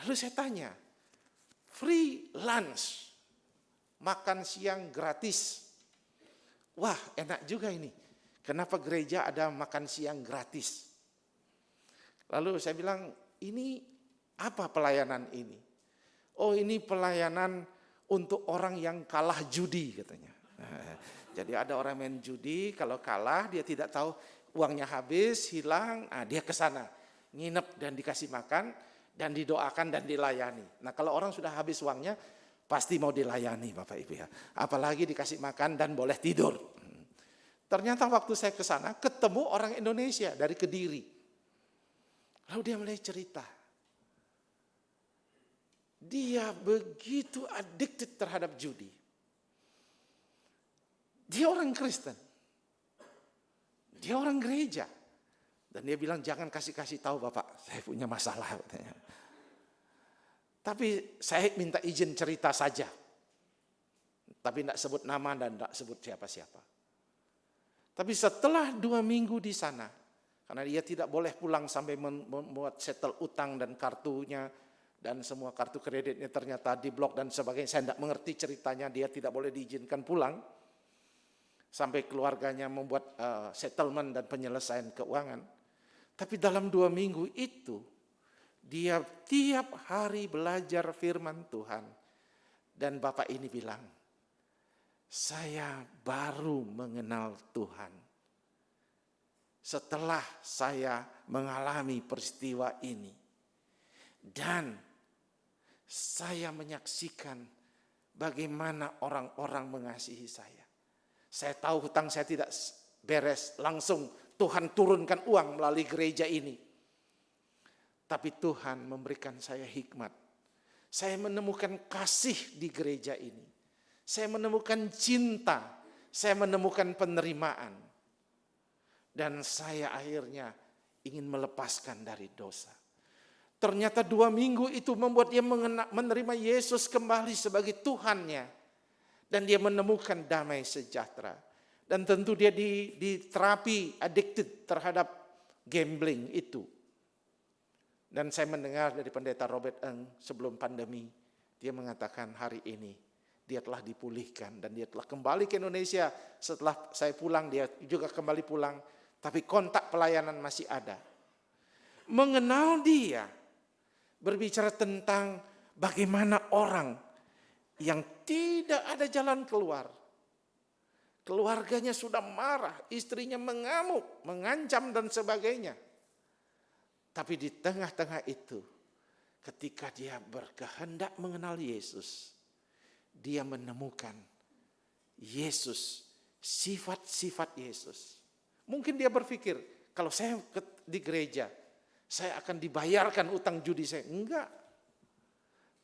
Lalu saya tanya, free lunch, makan siang gratis. Wah, enak juga ini. Kenapa gereja ada makan siang gratis? Lalu saya bilang, ini apa pelayanan ini? Oh, ini pelayanan untuk orang yang kalah judi katanya. Jadi ada orang main judi, kalau kalah dia tidak tahu uangnya habis, hilang, dia ke sana, nginep dan dikasih makan dan didoakan dan dilayani. Nah, kalau orang sudah habis uangnya pasti mau dilayani Bapak Ibu ya. Apalagi dikasih makan dan boleh tidur. Ternyata waktu saya ke sana ketemu orang Indonesia dari Kediri. Lalu dia mulai cerita. Dia begitu addicted terhadap judi. Dia orang Kristen. Dia orang gereja. Dan dia bilang, jangan kasih tahu Bapak, saya punya masalah. Katanya. Tapi saya minta izin cerita saja. Tapi tidak sebut nama dan tidak sebut siapa-siapa. Tapi setelah 2 minggu di sana, karena dia tidak boleh pulang sampai membuat settle utang dan kartunya, dan semua kartu kreditnya ternyata diblok dan sebagainya. Saya tidak mengerti ceritanya, dia tidak boleh diizinkan pulang. Sampai keluarganya membuat settlement dan penyelesaian keuangan. Tapi dalam 2 minggu itu, dia tiap hari belajar firman Tuhan. Dan Bapak ini bilang, saya baru mengenal Tuhan. Setelah saya mengalami peristiwa ini. Dan saya menyaksikan bagaimana orang-orang mengasihi saya. Saya tahu hutang saya tidak beres, langsung Tuhan turunkan uang melalui gereja ini. Tapi Tuhan memberikan saya hikmat. Saya menemukan kasih di gereja ini. Saya menemukan cinta, saya menemukan penerimaan. Dan saya akhirnya ingin melepaskan dari dosa. Ternyata 2 minggu itu membuat dia menerima Yesus kembali sebagai Tuhannya. Dan dia menemukan damai sejahtera. Dan tentu dia di terapi addicted terhadap gambling itu. Dan saya mendengar dari pendeta Robert Eng sebelum pandemi. Dia mengatakan hari ini dia telah dipulihkan. Dan dia telah kembali ke Indonesia. Setelah saya pulang dia juga kembali pulang. Tapi kontak pelayanan masih ada. Mengenal dia. Berbicara tentang bagaimana orang yang tidak ada jalan keluar. Keluarganya sudah marah, istrinya mengamuk, mengancam dan sebagainya. Tapi di tengah-tengah itu, ketika dia berkehendak mengenal Yesus, dia menemukan Yesus, sifat-sifat Yesus. Mungkin dia berpikir, kalau saya di gereja, saya akan dibayarkan utang judi saya. Enggak.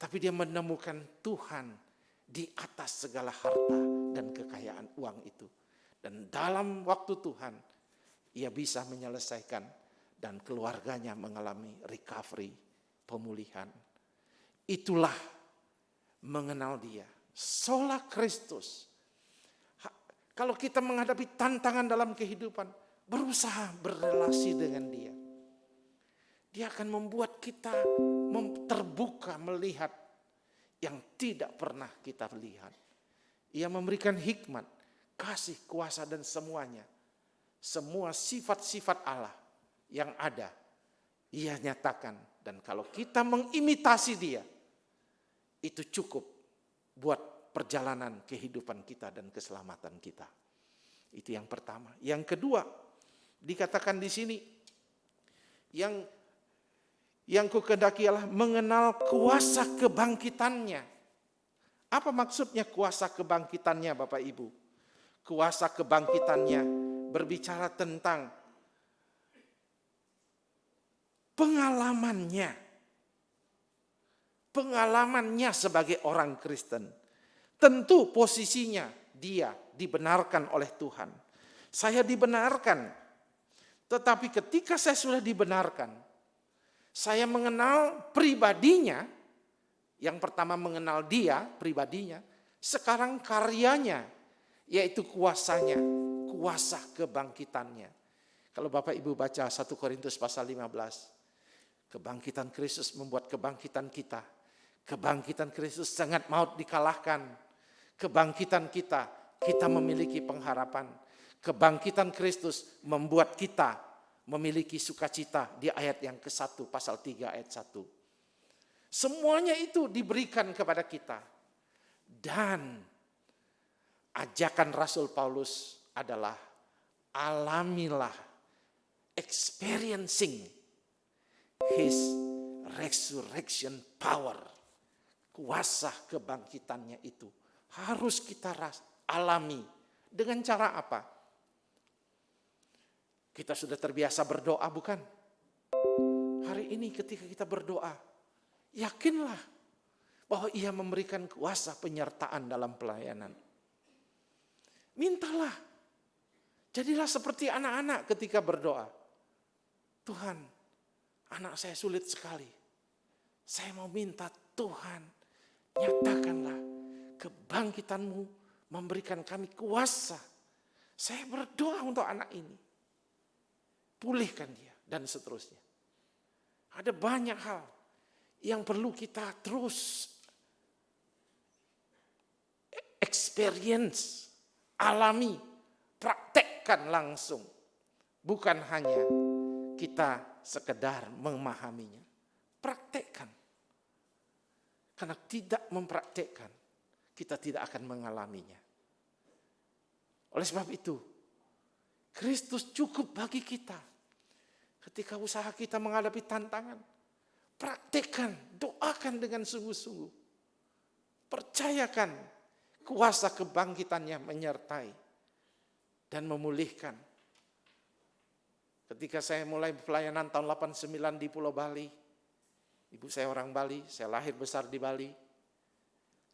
Tapi dia menemukan Tuhan di atas segala harta dan kekayaan uang itu. Dan dalam waktu Tuhan, ia bisa menyelesaikan dan keluarganya mengalami recovery, pemulihan. Itulah mengenal dia. Sola Kristus. Kalau kita menghadapi tantangan dalam kehidupan, berusaha berrelasi dengan dia. Dia akan membuat kita terbuka melihat yang tidak pernah kita lihat. Ia memberikan hikmat, kasih, kuasa dan semuanya. Semua sifat-sifat Allah yang ada, ia nyatakan. Dan kalau kita mengimitasi dia, itu cukup buat perjalanan kehidupan kita dan keselamatan kita. Itu yang pertama. Yang kedua, dikatakan di sini, yang kukehendaki ialah mengenal kuasa kebangkitannya. Apa maksudnya kuasa kebangkitannya Bapak Ibu? Kuasa kebangkitannya berbicara tentang pengalamannya. Pengalamannya sebagai orang Kristen. Tentu posisinya dia dibenarkan oleh Tuhan. Saya dibenarkan. Tetapi ketika saya sudah dibenarkan, saya mengenal pribadinya, yang pertama mengenal dia, pribadinya, sekarang karyanya, yaitu kuasanya, kuasa kebangkitannya. Kalau Bapak Ibu baca 1 Korintus pasal 15, kebangkitan Kristus membuat kebangkitan kita. Kebangkitan Kristus sangat maut dikalahkan. Kebangkitan kita memiliki pengharapan. Kebangkitan Kristus membuat kita memiliki sukacita di ayat yang ke-1 pasal 3 ayat 1. Semuanya itu diberikan kepada kita. Dan ajakan Rasul Paulus adalah alamilah, experiencing his resurrection power. Kuasa kebangkitannya itu harus kita alami. Dengan cara apa? Kita sudah terbiasa berdoa, bukan? Hari ini ketika kita berdoa, yakinlah bahwa Ia memberikan kuasa penyertaan dalam pelayanan. Mintalah. Jadilah seperti anak-anak ketika berdoa. Tuhan, anak saya sulit sekali. Saya mau minta Tuhan, nyatakanlah kebangkitan-Mu memberikan kami kuasa. Saya berdoa untuk anak ini. Pulihkan dia, dan seterusnya. Ada banyak hal yang perlu kita terus experience, alami, praktekkan langsung. Bukan hanya kita sekedar memahaminya. Praktekkan. Karena tidak mempraktekkan, kita tidak akan mengalaminya. Oleh sebab itu, Kristus cukup bagi kita. Ketika usaha kita menghadapi tantangan, praktekkan, doakan dengan sungguh-sungguh. Percayakan kuasa kebangkitannya menyertai dan memulihkan. Ketika saya mulai pelayanan tahun 89 di Pulau Bali, ibu saya orang Bali, saya lahir besar di Bali.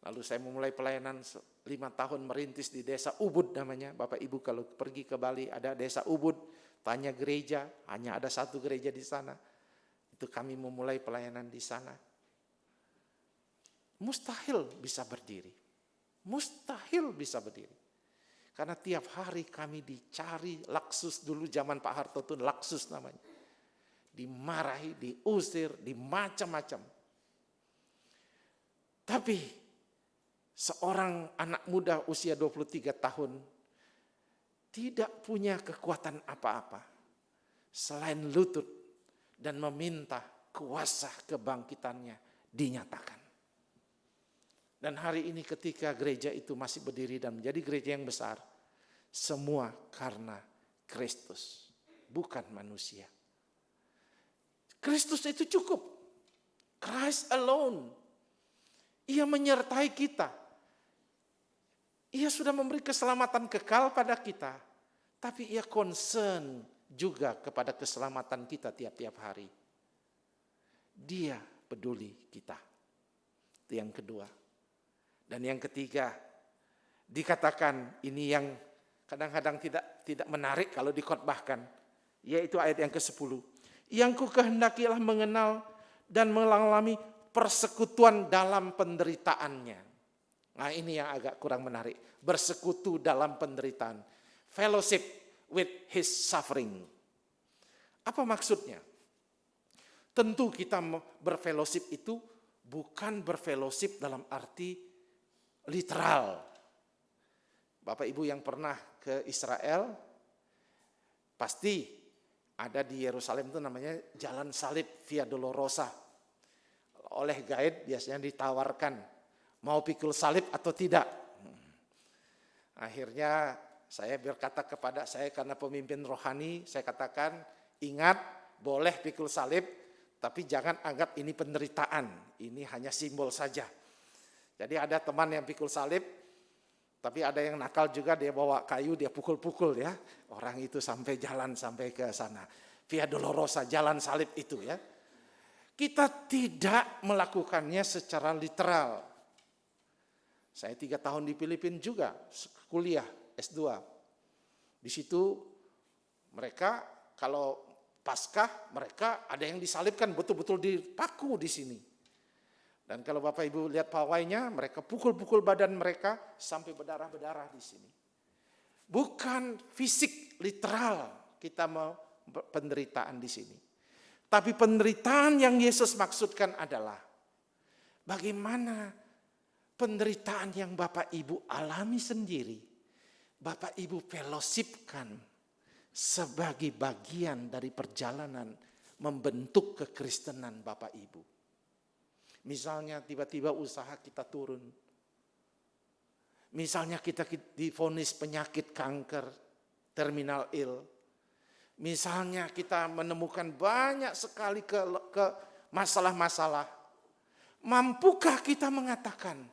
Lalu saya memulai pelayanan 5 tahun merintis di desa Ubud namanya. Bapak Ibu kalau pergi ke Bali ada desa Ubud, tanya gereja, hanya ada 1 gereja di sana. Itu kami memulai pelayanan di sana. Mustahil bisa berdiri. Mustahil bisa berdiri. Karena tiap hari kami dicari Laksus, dulu zaman Pak Harto itu Laksus namanya. Dimarahi, diusir, dimacam-macam. Tapi seorang anak muda usia 23 tahun tidak punya kekuatan apa-apa selain lutut dan meminta kuasa kebangkitannya dinyatakan. Dan hari ini ketika gereja itu masih berdiri dan menjadi gereja yang besar, semua karena Kristus, bukan manusia. Kristus itu cukup. Christ alone. Ia menyertai kita. Ia sudah memberi keselamatan kekal pada kita. Tapi ia concern juga kepada keselamatan kita tiap-tiap hari. Dia peduli kita. Itu yang kedua. Dan yang ketiga, dikatakan ini yang kadang-kadang tidak menarik kalau dikhotbahkan, yaitu ayat yang ke-10. Yang ku kehendakilah mengenal dan mengalami persekutuan dalam penderitaannya. Nah ini yang agak kurang menarik. Bersekutu dalam penderitaan. Fellowship with his suffering. Apa maksudnya? Tentu kita berfellowship itu bukan berfellowship dalam arti literal. Bapak Ibu yang pernah ke Israel, pasti ada di Yerusalem itu namanya Jalan Salib, Via Dolorosa. Oleh guide biasanya ditawarkan, mau pikul salib atau tidak. Akhirnya saya berkata kepada saya karena pemimpin rohani, saya katakan, ingat boleh pikul salib, tapi jangan anggap ini penderitaan, ini hanya simbol saja. Jadi ada teman yang pikul salib, tapi ada yang nakal juga, dia bawa kayu, dia pukul-pukul ya. Orang itu sampai jalan sampai ke sana. Via Dolorosa, jalan salib itu ya. Kita tidak melakukannya secara literal. Saya 3 tahun di Filipina juga, kuliah S2. Di situ mereka kalau Paskah, mereka ada yang disalibkan, betul-betul dipaku di sini. Dan kalau Bapak Ibu lihat pawainya, mereka pukul-pukul badan mereka sampai berdarah-berdarah di sini. Bukan fisik literal kita mau penderitaan di sini. Tapi penderitaan yang Yesus maksudkan adalah bagaimana penderitaan yang Bapak Ibu alami sendiri, Bapak Ibu fellowshipkan sebagai bagian dari perjalanan membentuk kekristenan Bapak Ibu. Misalnya tiba-tiba usaha kita turun. Misalnya kita divonis penyakit kanker, terminal ill. Misalnya kita menemukan banyak sekali ke masalah-masalah. Mampukah kita mengatakan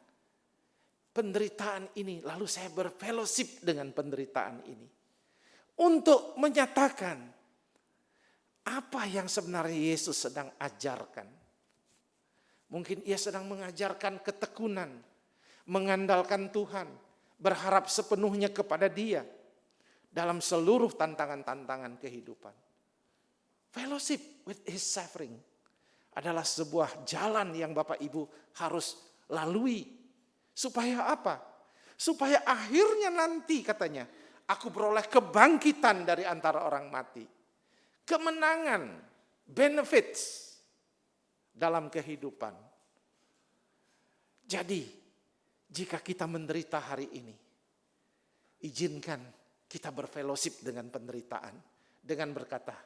penderitaan ini, lalu saya berfellowship dengan penderitaan ini, untuk menyatakan apa yang sebenarnya Yesus sedang ajarkan. Mungkin ia sedang mengajarkan ketekunan, mengandalkan Tuhan, berharap sepenuhnya kepada Dia dalam seluruh tantangan-tantangan kehidupan. Fellowship with His suffering adalah sebuah jalan yang Bapak Ibu harus lalui. Supaya apa? Supaya akhirnya nanti katanya, aku beroleh kebangkitan dari antara orang mati. Kemenangan, benefits dalam kehidupan. Jadi, jika kita menderita hari ini, izinkan kita berfellowship dengan penderitaan. Dengan berkata,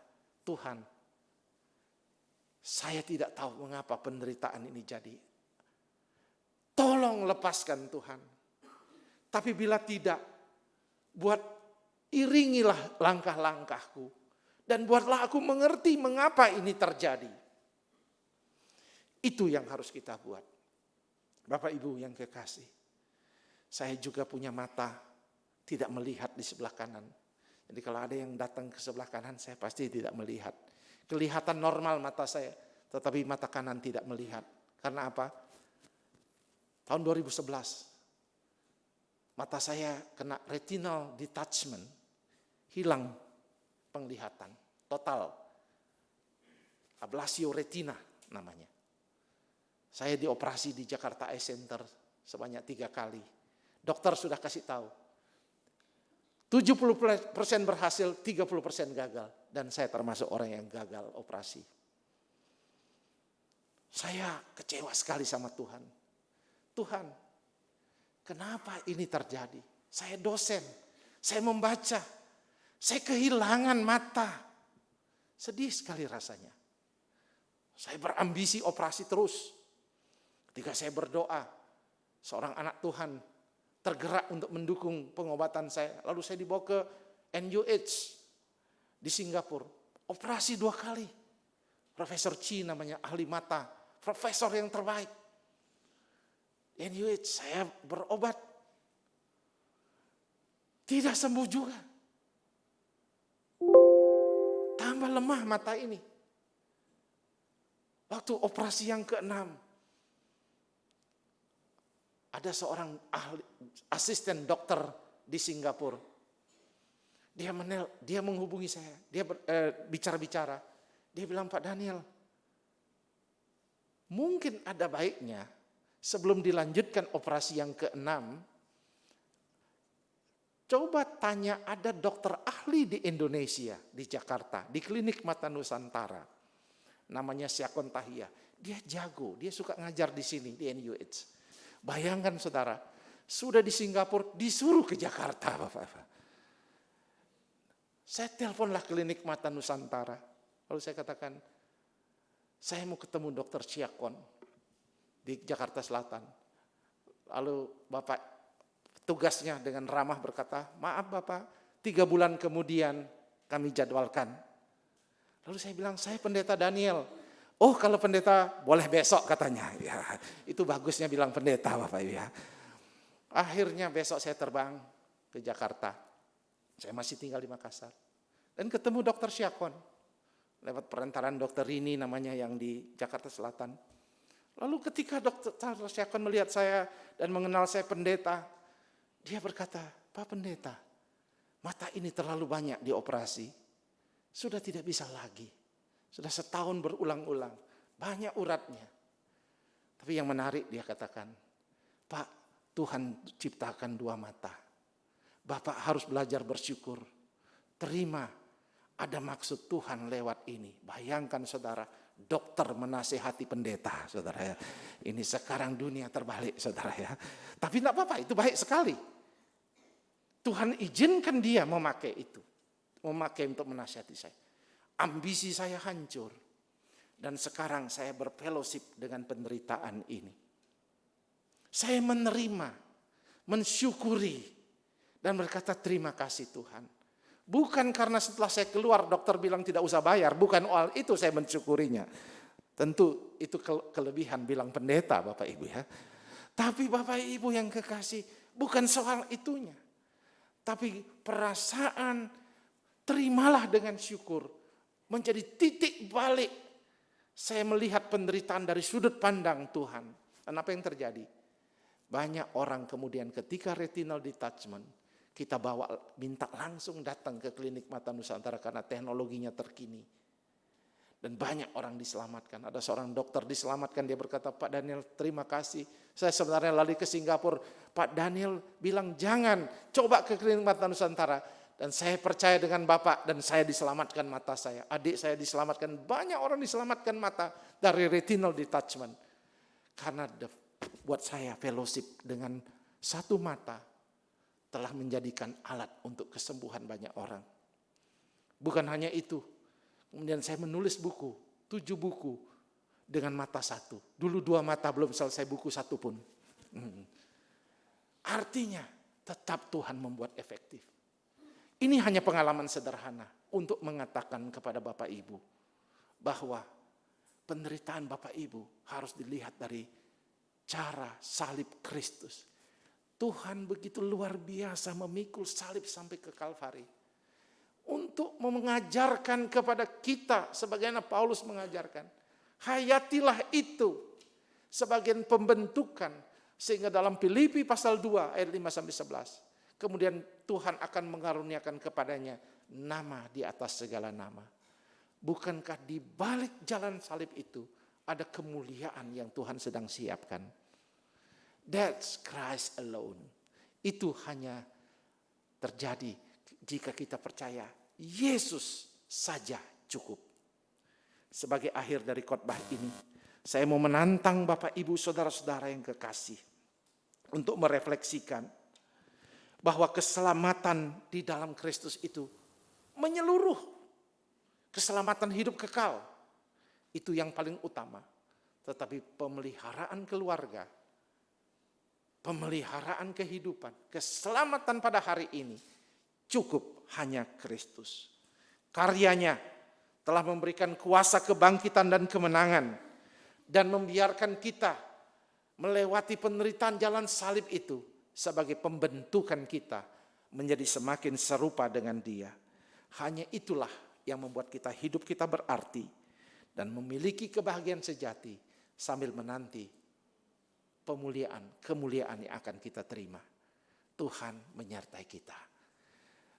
Tuhan, saya tidak tahu mengapa penderitaan ini jadi. Tolong lepaskan Tuhan. Tapi bila tidak, iringilah langkah-langkahku. Dan buatlah aku mengerti mengapa ini terjadi. Itu yang harus kita buat. Bapak Ibu yang kekasih, saya juga punya mata tidak melihat di sebelah kanan. Jadi kalau ada yang datang ke sebelah kanan, saya pasti tidak melihat. Kelihatan normal mata saya, tetapi mata kanan tidak melihat. Karena apa? Tahun 2011, mata saya kena retinal detachment, hilang penglihatan, total. Ablasio retina namanya. Saya dioperasi di Jakarta Eye Center sebanyak 3 kali. Dokter sudah kasih tahu, 70% berhasil, 30% gagal. Dan saya termasuk orang yang gagal operasi. Saya kecewa sekali sama Tuhan. Tuhan, kenapa ini terjadi? Saya dosen, saya membaca, saya kehilangan mata. Sedih sekali rasanya. Saya berambisi operasi terus. Ketika saya berdoa, seorang anak Tuhan tergerak untuk mendukung pengobatan saya. Lalu saya dibawa ke NUH di Singapura. Operasi 2 kali. Profesor Chi namanya, ahli mata. Profesor yang terbaik. NUH saya berobat. Tidak sembuh juga. Tambah lemah mata ini. Waktu operasi yang ke-6. Ada seorang asisten dokter di Singapura. Dia menghubungi saya. Dia bicara-bicara. Dia bilang, Pak Daniel, mungkin ada baiknya sebelum dilanjutkan operasi yang ke-6, coba tanya ada dokter ahli di Indonesia, di Jakarta, di Klinik Mata Nusantara. Namanya Syakon Tahia. Dia jago, dia suka ngajar di sini, di NUH. Bayangkan saudara, sudah di Singapura disuruh ke Jakarta, Bapak-Bapak. Saya teleponlah Klinik Mata Nusantara. Lalu saya katakan, saya mau ketemu dokter Syakon di Jakarta Selatan. Lalu Bapak tugasnya dengan ramah berkata, maaf Bapak, 3 bulan kemudian kami jadwalkan. Lalu saya bilang, saya pendeta Daniel. Oh kalau pendeta boleh besok katanya. Ya, itu bagusnya bilang pendeta Bapak Ibu ya. Akhirnya besok saya terbang ke Jakarta. Saya masih tinggal di Makassar. Dan ketemu dokter Syakon. Lewat perantaran dokter Rini namanya yang di Jakarta Selatan. Lalu ketika dokter Syakon melihat saya dan mengenal saya pendeta. Dia berkata, Pak Pendeta, mata ini terlalu banyak dioperasi. Sudah tidak bisa lagi. Sudah setahun berulang-ulang, banyak uratnya. Tapi yang menarik dia katakan, Pak, Tuhan ciptakan 2 mata. Bapak harus belajar bersyukur. Terima, ada maksud Tuhan lewat ini. Bayangkan saudara, dokter menasehati pendeta, saudara ya. Ini sekarang dunia terbalik, saudara ya. Tapi tidak apa-apa, itu baik sekali. Tuhan izinkan dia memakai itu. Memakai untuk menasihati saya. Ambisi saya hancur. Dan sekarang saya berfellowship dengan penderitaan ini. Saya menerima, mensyukuri, dan berkata terima kasih Tuhan. Bukan karena setelah saya keluar dokter bilang tidak usah bayar. Bukan soal itu saya mensyukurinya. Tentu itu kelebihan bilang pendeta Bapak Ibu ya. Tapi Bapak Ibu yang kekasih, bukan soal itunya. Tapi perasaan terimalah dengan syukur. Menjadi titik balik. Saya melihat penderitaan dari sudut pandang Tuhan. Dan apa yang terjadi? Banyak orang kemudian ketika retinal detachment, kita bawa, minta langsung datang ke klinik mata Nusantara karena teknologinya terkini. Dan banyak orang diselamatkan. Ada seorang dokter diselamatkan, dia berkata, Pak Daniel terima kasih. Saya sebenarnya lari ke Singapura. Pak Daniel bilang jangan, coba ke klinik mata Nusantara. Dan saya percaya dengan Bapak dan saya diselamatkan mata saya. Adik saya diselamatkan, banyak orang diselamatkan mata dari retinal detachment. Karena buat saya fellowship dengan satu mata telah menjadikan alat untuk kesembuhan banyak orang. Bukan hanya itu. Kemudian saya menulis buku, 7 buku dengan mata satu. Dulu 2 mata belum selesai buku 1 pun. Artinya tetap Tuhan membuat efektif. Ini hanya pengalaman sederhana untuk mengatakan kepada Bapak Ibu bahwa penderitaan Bapak Ibu harus dilihat dari cara salib Kristus. Tuhan begitu luar biasa memikul salib sampai ke Kalvari. Untuk mengajarkan kepada kita, sebagaimana Paulus mengajarkan, hayatilah itu sebagian pembentukan. Sehingga dalam Filipi pasal 2 ayat 5-11. Kemudian Tuhan akan mengaruniakan kepadanya nama di atas segala nama. Bukankah di balik jalan salib itu ada kemuliaan yang Tuhan sedang siapkan? That's Christ alone. Itu hanya terjadi jika kita percaya Yesus saja cukup. Sebagai akhir dari khotbah ini, saya mau menantang Bapak Ibu saudara-saudara yang kekasih untuk merefleksikan bahwa keselamatan di dalam Kristus itu menyeluruh. Keselamatan hidup kekal, itu yang paling utama. Tetapi pemeliharaan keluarga, pemeliharaan kehidupan, keselamatan pada hari ini cukup hanya Kristus. Karyanya telah memberikan kuasa kebangkitan dan kemenangan dan membiarkan kita melewati penderitaan jalan salib itu sebagai pembentukan kita menjadi semakin serupa dengan Dia. Hanya itulah yang membuat hidup kita berarti dan memiliki kebahagiaan sejati sambil menanti kemuliaan yang akan kita terima. Tuhan menyertai kita.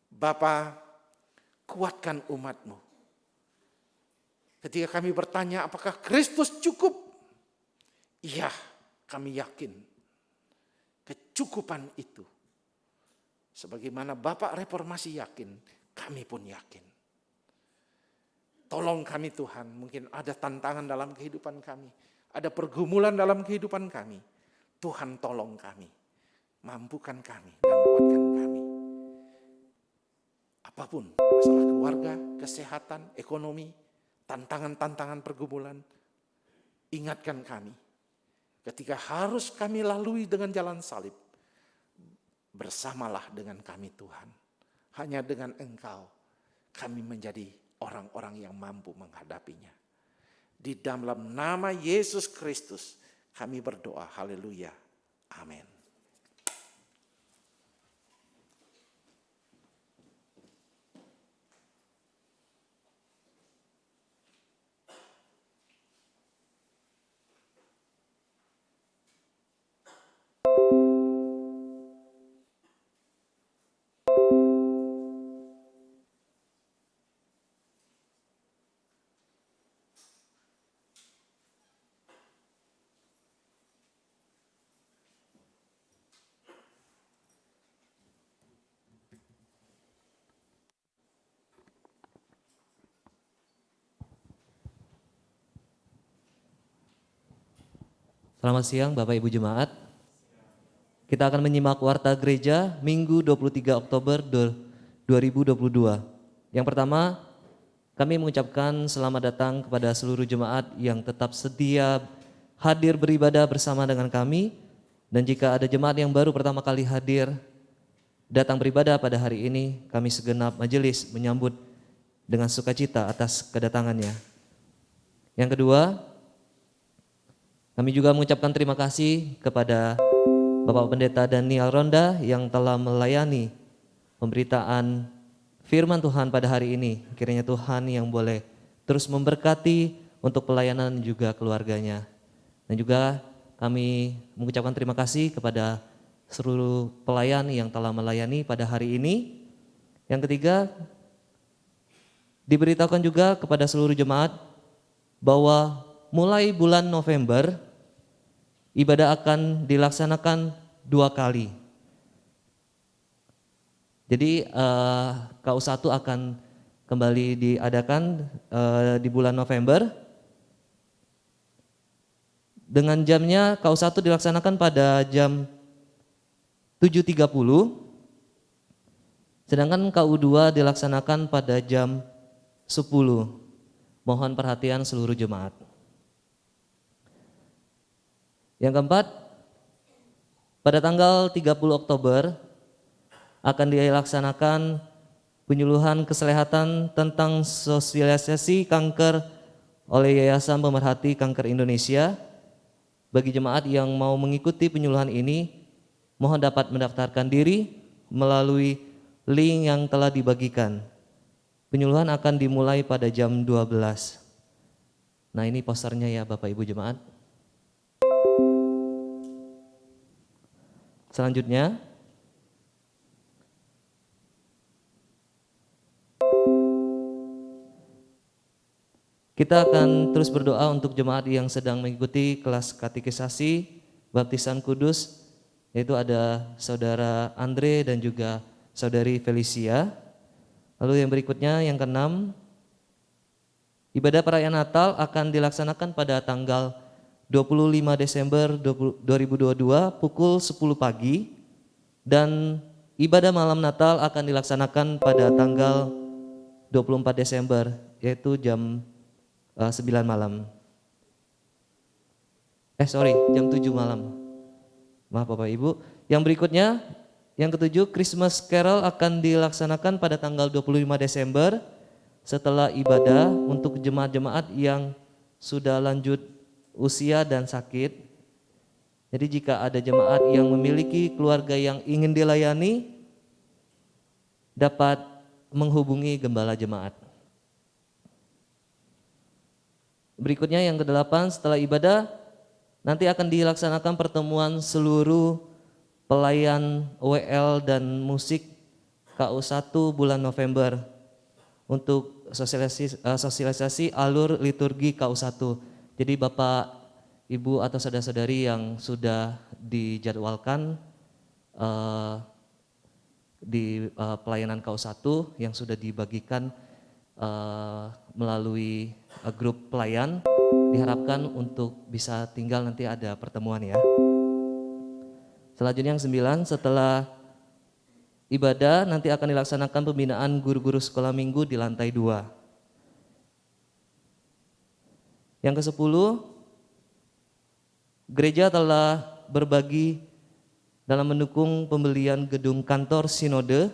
Bapa, kuatkan umat-Mu. Ketika kami bertanya apakah Kristus cukup? Iya, kami yakin kecukupan itu. Sebagaimana Bapak Reformasi yakin, kami pun yakin. Tolong kami Tuhan, mungkin ada tantangan dalam kehidupan kami. Ada pergumulan dalam kehidupan kami. Tuhan tolong kami. Mampukan kami dan kuatkan kami. Apapun, masalah keluarga, kesehatan, ekonomi, tantangan-tantangan pergumulan, ingatkan kami. Ketika harus kami lalui dengan jalan salib, bersamalah dengan kami Tuhan. Hanya dengan Engkau kami menjadi orang-orang yang mampu menghadapinya. Di dalam nama Yesus Kristus kami berdoa. Haleluya. Amin. Selamat siang Bapak Ibu Jemaat. Kita akan menyimak Warta Gereja Minggu 23 Oktober 2022. Yang pertama, kami mengucapkan selamat datang kepada seluruh jemaat yang tetap setia hadir beribadah bersama dengan kami. Dan jika ada jemaat yang baru pertama kali hadir datang beribadah pada hari ini, kami segenap majelis menyambut dengan sukacita atas kedatangannya. Yang kedua, kami juga mengucapkan terima kasih kepada Bapak Pendeta Daniel Ronda yang telah melayani pemberitaan firman Tuhan pada hari ini. Kiranya Tuhan yang boleh terus memberkati untuk pelayanan juga keluarganya. Dan juga kami mengucapkan terima kasih kepada seluruh pelayan yang telah melayani pada hari ini. Yang ketiga, diberitahukan juga kepada seluruh jemaat bahwa mulai bulan November ibadah akan dilaksanakan 2 kali. Jadi KU1 akan kembali diadakan di bulan November. Dengan jamnya KU1 dilaksanakan pada jam 7.30. Sedangkan KU2 dilaksanakan pada jam 10. Mohon perhatian seluruh jemaat. Yang keempat, pada tanggal 30 Oktober akan dilaksanakan penyuluhan kesehatan tentang sosialisasi kanker oleh Yayasan Pemerhati Kanker Indonesia. Bagi jemaat yang mau mengikuti penyuluhan ini, mohon dapat mendaftarkan diri melalui link yang telah dibagikan. Penyuluhan akan dimulai pada jam 12. Nah, ini posternya ya Bapak Ibu Jemaat. Selanjutnya, kita akan terus berdoa untuk jemaat yang sedang mengikuti kelas katekisasi baptisan kudus, yaitu ada Saudara Andre dan juga Saudari Felicia. Lalu yang berikutnya, yang keenam, ibadah perayaan Natal akan dilaksanakan pada tanggal 25 Desember 2022 pukul 10 pagi dan ibadah malam Natal akan dilaksanakan pada tanggal 24 Desember yaitu jam 9 malam. Jam 7 malam. Maaf Bapak Ibu. Yang berikutnya, yang ketujuh, Christmas Carol akan dilaksanakan pada tanggal 25 Desember setelah ibadah untuk jemaat-jemaat yang sudah lanjut usia dan sakit. Jadi jika ada jemaat yang memiliki keluarga yang ingin dilayani, dapat menghubungi gembala jemaat. Berikutnya yang ke-8, setelah ibadah nanti akan dilaksanakan pertemuan seluruh pelayan WL dan musik KU1 bulan November untuk sosialisasi alur liturgi KU1. Jadi Bapak, Ibu atau saudara-saudari yang sudah dijadwalkan di pelayanan KU1 yang sudah dibagikan melalui grup pelayan, diharapkan untuk bisa tinggal nanti ada pertemuan ya. Selanjutnya yang 9, setelah ibadah nanti akan dilaksanakan pembinaan guru-guru sekolah minggu di lantai 2. Yang ke-10, gereja telah berbagi dalam mendukung pembelian gedung kantor sinode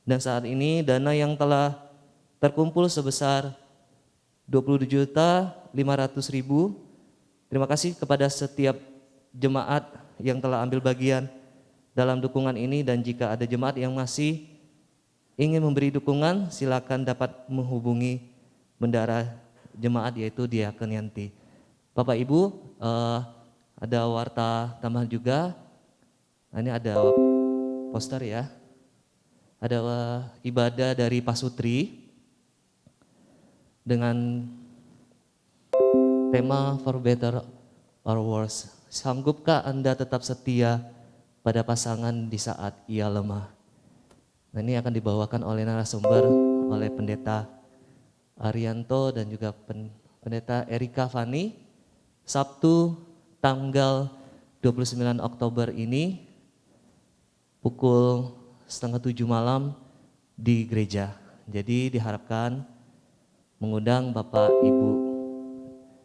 dan saat ini dana yang telah terkumpul sebesar 22.500.000. Terima kasih kepada setiap jemaat yang telah ambil bagian dalam dukungan ini dan jika ada jemaat yang masih ingin memberi dukungan silakan dapat menghubungi bendara jemaat yaitu Diaken Yanti. Bapak Ibu, ada warta tambahan juga. Nah, ini ada poster ya. Ada ibadah dari Pak Sutri dengan tema For Better or Worse. Sanggupkah Anda tetap setia pada pasangan di saat ia lemah? Nah, ini akan dibawakan oleh narasumber, oleh Pendeta Arianto dan juga Pendeta Erika Fani, Sabtu tanggal 29 Oktober ini pukul 6:30 malam di gereja. Jadi diharapkan mengundang Bapak Ibu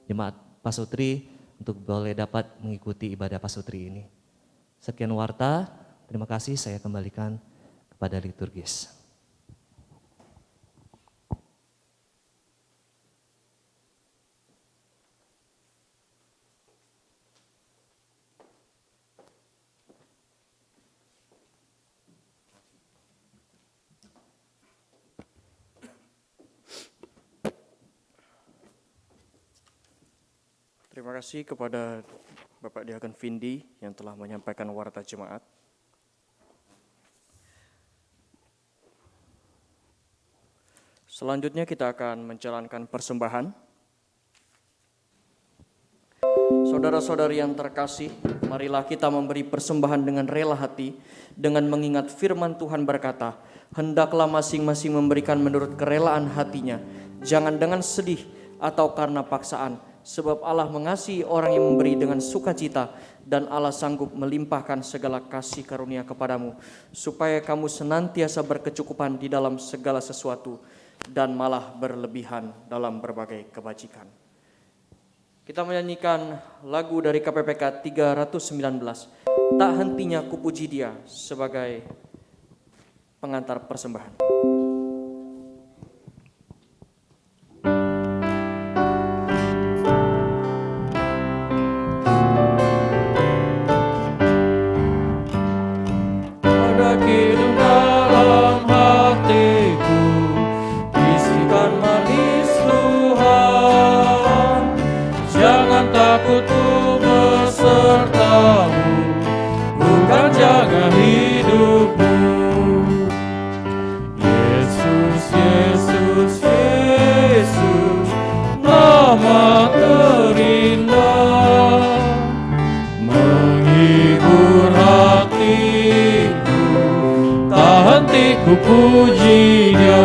Jemaat Pasutri untuk boleh dapat mengikuti ibadah Pasutri ini. Sekian warta, terima kasih, saya kembalikan kepada liturgis. Terima kasih kepada Bapak Diakon Vindi yang telah menyampaikan warta jemaat. Selanjutnya kita akan menjalankan persembahan. Saudara-saudari yang terkasih, marilah kita memberi persembahan dengan rela hati, dengan mengingat firman Tuhan berkata, hendaklah masing-masing memberikan menurut kerelaan hatinya, jangan dengan sedih atau karena paksaan, sebab Allah mengasihi orang yang memberi dengan sukacita, dan Allah sanggup melimpahkan segala kasih karunia kepadamu, supaya kamu senantiasa berkecukupan di dalam segala sesuatu, dan malah berlebihan dalam berbagai kebajikan. Kita menyanyikan lagu dari KPPK 319, Tak Hentinya Kupuji Dia, sebagai pengantar persembahan. Ku puji Dia,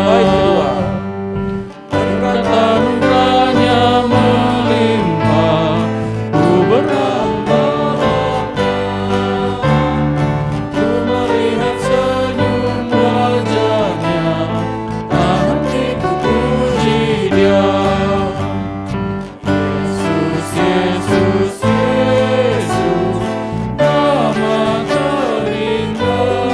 berkat anugerahnya melimpah, ku berharap ku melihat senyum wajahnya, tak henti ku puji Dia. Yesus, Yesus, Yesus, nama terindah,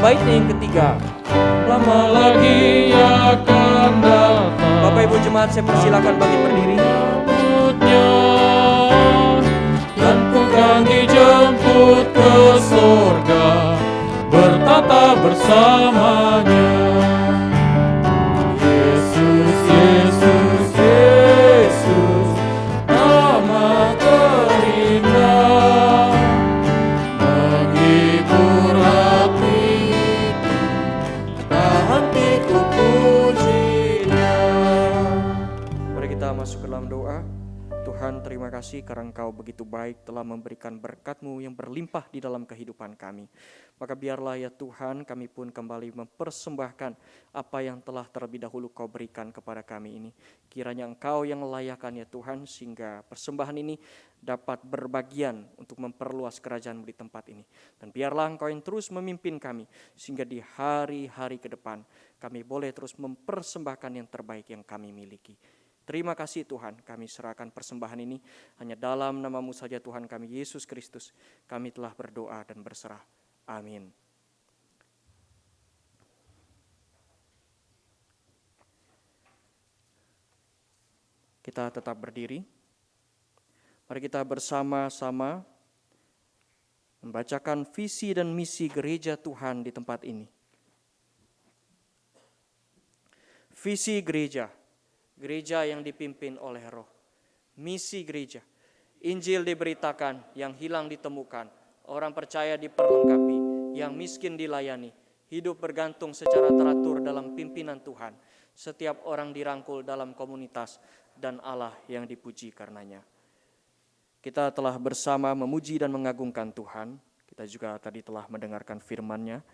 baitnya yang ketiga. lama lagi akan datang. Bapak Ibu Jemaat, saya persilakan bagi berdiri. Dan ku kan dijemput ke surga, bertata bersamanya. Yesus, Yesus, Yesus, nama terindah, menghibur hatiku, tak henti ku puji Dia. Mari kita masuk ke dalam doa. Tuhan, terima kasih karena Engkau begitu baik telah memberikan berkat-Mu yang berlimpah di dalam kehidupan kami. Maka biarlah ya Tuhan, kami pun kembali mempersembahkan apa yang telah terlebih dahulu Kau berikan kepada kami ini. Kiranya Engkau yang melayakkan ya Tuhan, sehingga persembahan ini dapat berbagian untuk memperluas kerajaan-Mu di tempat ini. Dan biarlah Engkau yang terus memimpin kami, sehingga di hari-hari ke depan kami boleh terus mempersembahkan yang terbaik yang kami miliki. Terima kasih Tuhan, kami serahkan persembahan ini hanya dalam nama-Mu saja Tuhan kami Yesus Kristus. Kami telah berdoa dan berserah. Amin. Kita tetap berdiri. Mari kita bersama-sama membacakan visi dan misi gereja Tuhan di tempat ini. Visi gereja, gereja yang dipimpin oleh Roh. Misi gereja, Injil diberitakan, yang hilang ditemukan, orang percaya diperlengkapi, yang miskin dilayani, hidup bergantung secara teratur dalam pimpinan Tuhan, setiap orang dirangkul dalam komunitas, dan Allah yang dipuji karenanya. Kita telah bersama memuji dan mengagungkan Tuhan. Kita juga tadi telah mendengarkan firman-Nya.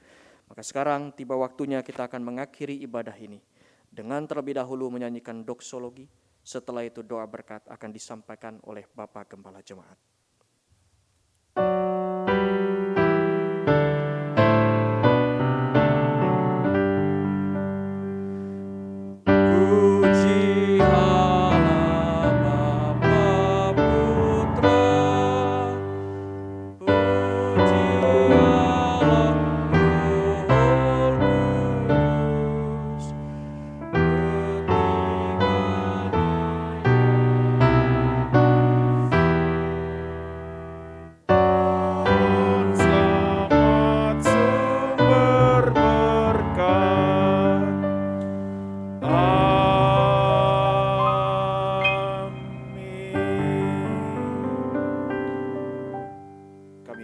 Maka sekarang tiba waktunya kita akan mengakhiri ibadah ini dengan terlebih dahulu menyanyikan doksologi. Setelah itu doa berkat akan disampaikan oleh Bapak Gembala Jemaat.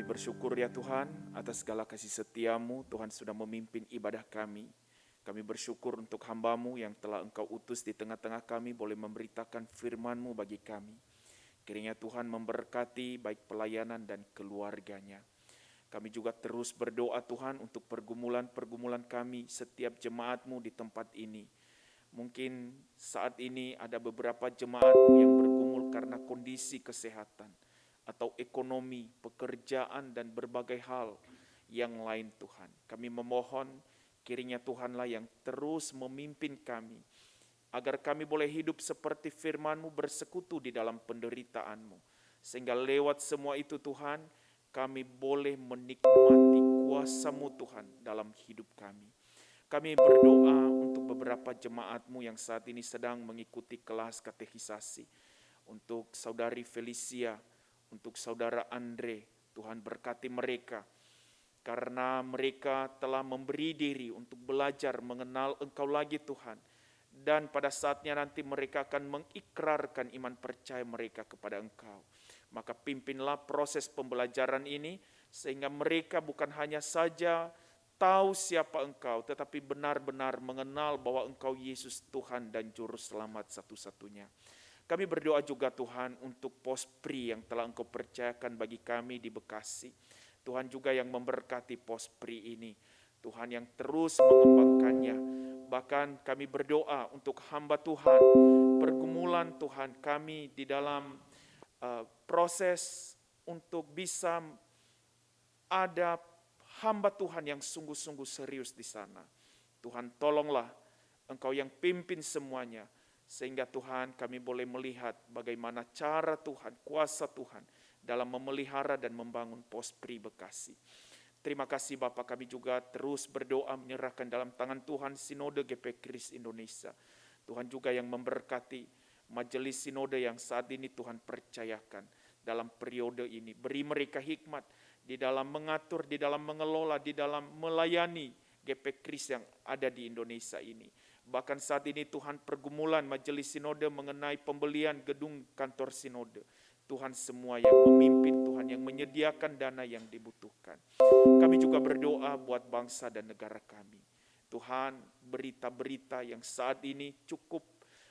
Bersyukur ya Tuhan atas segala kasih setia-Mu, Tuhan sudah memimpin ibadah kami. Kami bersyukur untuk hamba-Mu yang telah Engkau utus di tengah-tengah kami boleh memberitakan firman-Mu bagi kami. Kiranya Tuhan memberkati baik pelayanan dan keluarganya. Kami juga terus berdoa Tuhan untuk pergumulan-pergumulan kami setiap jemaat-Mu di tempat ini. Mungkin saat ini ada beberapa jemaat-Mu yang bergumul karena kondisi kesehatan atau ekonomi, pekerjaan, dan berbagai hal yang lain Tuhan. Kami memohon kiranya Tuhanlah yang terus memimpin kami, agar kami boleh hidup seperti firman-Mu bersekutu di dalam penderitaan-Mu. Sehingga lewat semua itu Tuhan, kami boleh menikmati kuasa-Mu Tuhan dalam hidup kami. Kami berdoa untuk beberapa jemaat-Mu yang saat ini sedang mengikuti kelas katekisasi. Untuk saudari Felicia, untuk saudara Andre, Tuhan berkati mereka. Karena mereka telah memberi diri untuk belajar mengenal Engkau lagi Tuhan. Dan pada saatnya nanti mereka akan mengikrarkan iman percaya mereka kepada Engkau. Maka pimpinlah proses pembelajaran ini, sehingga mereka bukan hanya saja tahu siapa Engkau, tetapi benar-benar mengenal bahwa Engkau Yesus Tuhan dan Juru Selamat satu-satunya. Kami berdoa juga Tuhan untuk Pospri yang telah Engkau percayakan bagi kami di Bekasi. Tuhan juga yang memberkati Pospri ini. Tuhan yang terus mengembangkannya. Bahkan kami berdoa untuk hamba Tuhan, pergumulan Tuhan kami di dalam proses untuk bisa ada hamba Tuhan yang sungguh-sungguh serius di sana. Tuhan tolonglah Engkau yang pimpin semuanya. Sehingga Tuhan kami boleh melihat bagaimana cara Tuhan, kuasa Tuhan dalam memelihara dan membangun Pospri Bekasi. Terima kasih Bapak, kami juga terus berdoa menyerahkan dalam tangan Tuhan Sinode GP Kris Indonesia. Tuhan juga yang memberkati majelis sinode yang saat ini Tuhan percayakan dalam periode ini. Beri mereka hikmat di dalam mengatur, di dalam mengelola, di dalam melayani GP Kris yang ada di Indonesia ini. Bahkan saat ini Tuhan pergumulan majelis sinode mengenai pembelian gedung kantor sinode. Tuhan semua yang memimpin, Tuhan yang menyediakan dana yang dibutuhkan. Kami juga berdoa buat bangsa dan negara kami. Tuhan, berita-berita yang saat ini cukup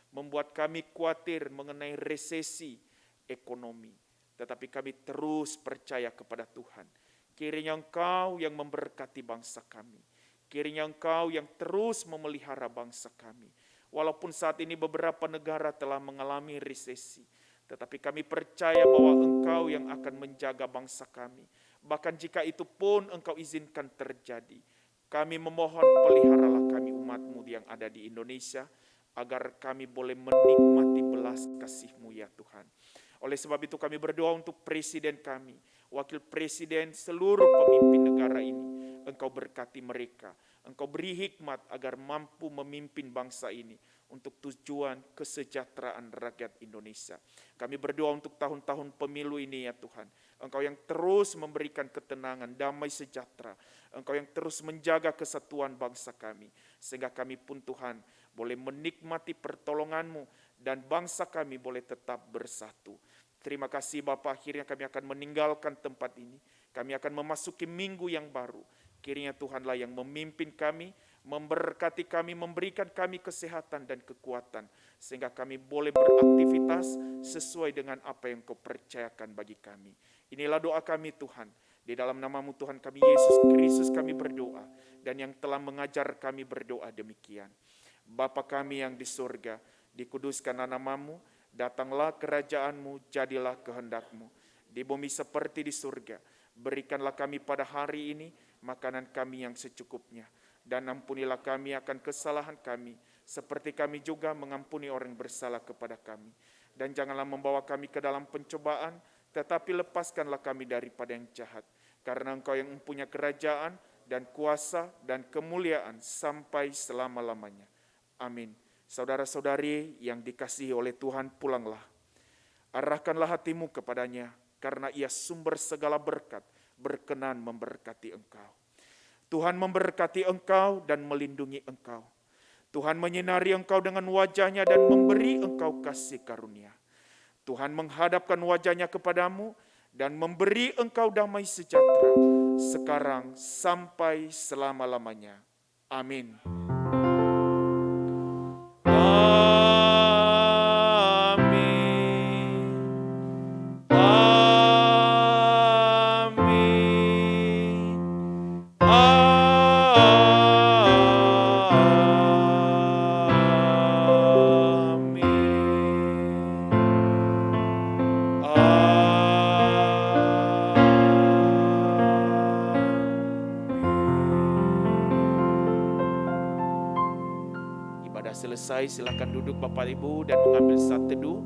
membuat kami khawatir mengenai resesi ekonomi. Tetapi kami terus percaya kepada Tuhan. Kiranya Engkau yang memberkati bangsa kami. Kiranya Engkau yang terus memelihara bangsa kami. Walaupun saat ini beberapa negara telah mengalami resesi, tetapi kami percaya bahwa Engkau yang akan menjaga bangsa kami. Bahkan jika itu pun Engkau izinkan terjadi, kami memohon peliharalah kami umat-Mu yang ada di Indonesia, agar kami boleh menikmati belas kasih-Mu ya Tuhan. Oleh sebab itu kami berdoa untuk presiden kami, wakil presiden, seluruh pemimpin negara ini. Engkau berkati mereka, Engkau beri hikmat agar mampu memimpin bangsa ini untuk tujuan kesejahteraan rakyat Indonesia. Kami berdoa untuk tahun-tahun pemilu ini ya Tuhan. Engkau yang terus memberikan ketenangan, damai sejahtera. Engkau yang terus menjaga kesatuan bangsa kami. Sehingga kami pun Tuhan boleh menikmati pertolongan-Mu dan bangsa kami boleh tetap bersatu. Terima kasih Bapa, akhirnya kami akan meninggalkan tempat ini. Kami akan memasuki minggu yang baru. Kiranya Tuhanlah yang memimpin kami, memberkati kami, memberikan kami kesehatan dan kekuatan. Sehingga kami boleh beraktivitas sesuai dengan apa yang Kau percayakan bagi kami. Inilah doa kami Tuhan. Di dalam nama-Mu Tuhan kami Yesus Kristus kami berdoa. Dan yang telah mengajar kami berdoa demikian. Bapa kami yang di surga, dikuduskanlah nama-Mu, datanglah kerajaan-Mu, jadilah kehendak-Mu. Di bumi seperti di surga, berikanlah kami pada hari ini makanan kami yang secukupnya. Dan ampunilah kami akan kesalahan kami, seperti kami juga mengampuni orang bersalah kepada kami. Dan janganlah membawa kami ke dalam pencobaan, tetapi lepaskanlah kami daripada yang jahat. Karena Engkau yang mempunyai kerajaan dan kuasa dan kemuliaan sampai selama-lamanya. Amin. Saudara-saudari yang dikasihi oleh Tuhan, pulanglah. Arahkanlah hatimu kepadanya, karena Ia sumber segala berkat, berkenan memberkati engkau. Tuhan memberkati engkau dan melindungi engkau. Tuhan menyinari engkau dengan wajah-Nya dan memberi engkau kasih karunia. Tuhan menghadapkan wajah-Nya kepadamu dan memberi engkau damai sejahtera, sekarang sampai selama-lamanya. Amin. Selesai, silakan duduk Bapak Ibu dan mengambil saat teduh.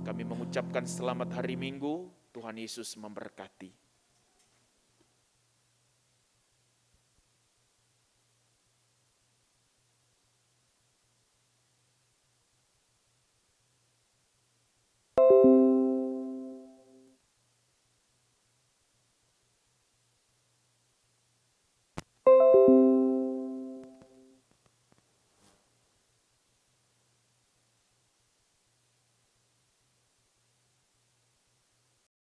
Kami mengucapkan selamat hari Minggu, Tuhan Yesus memberkati.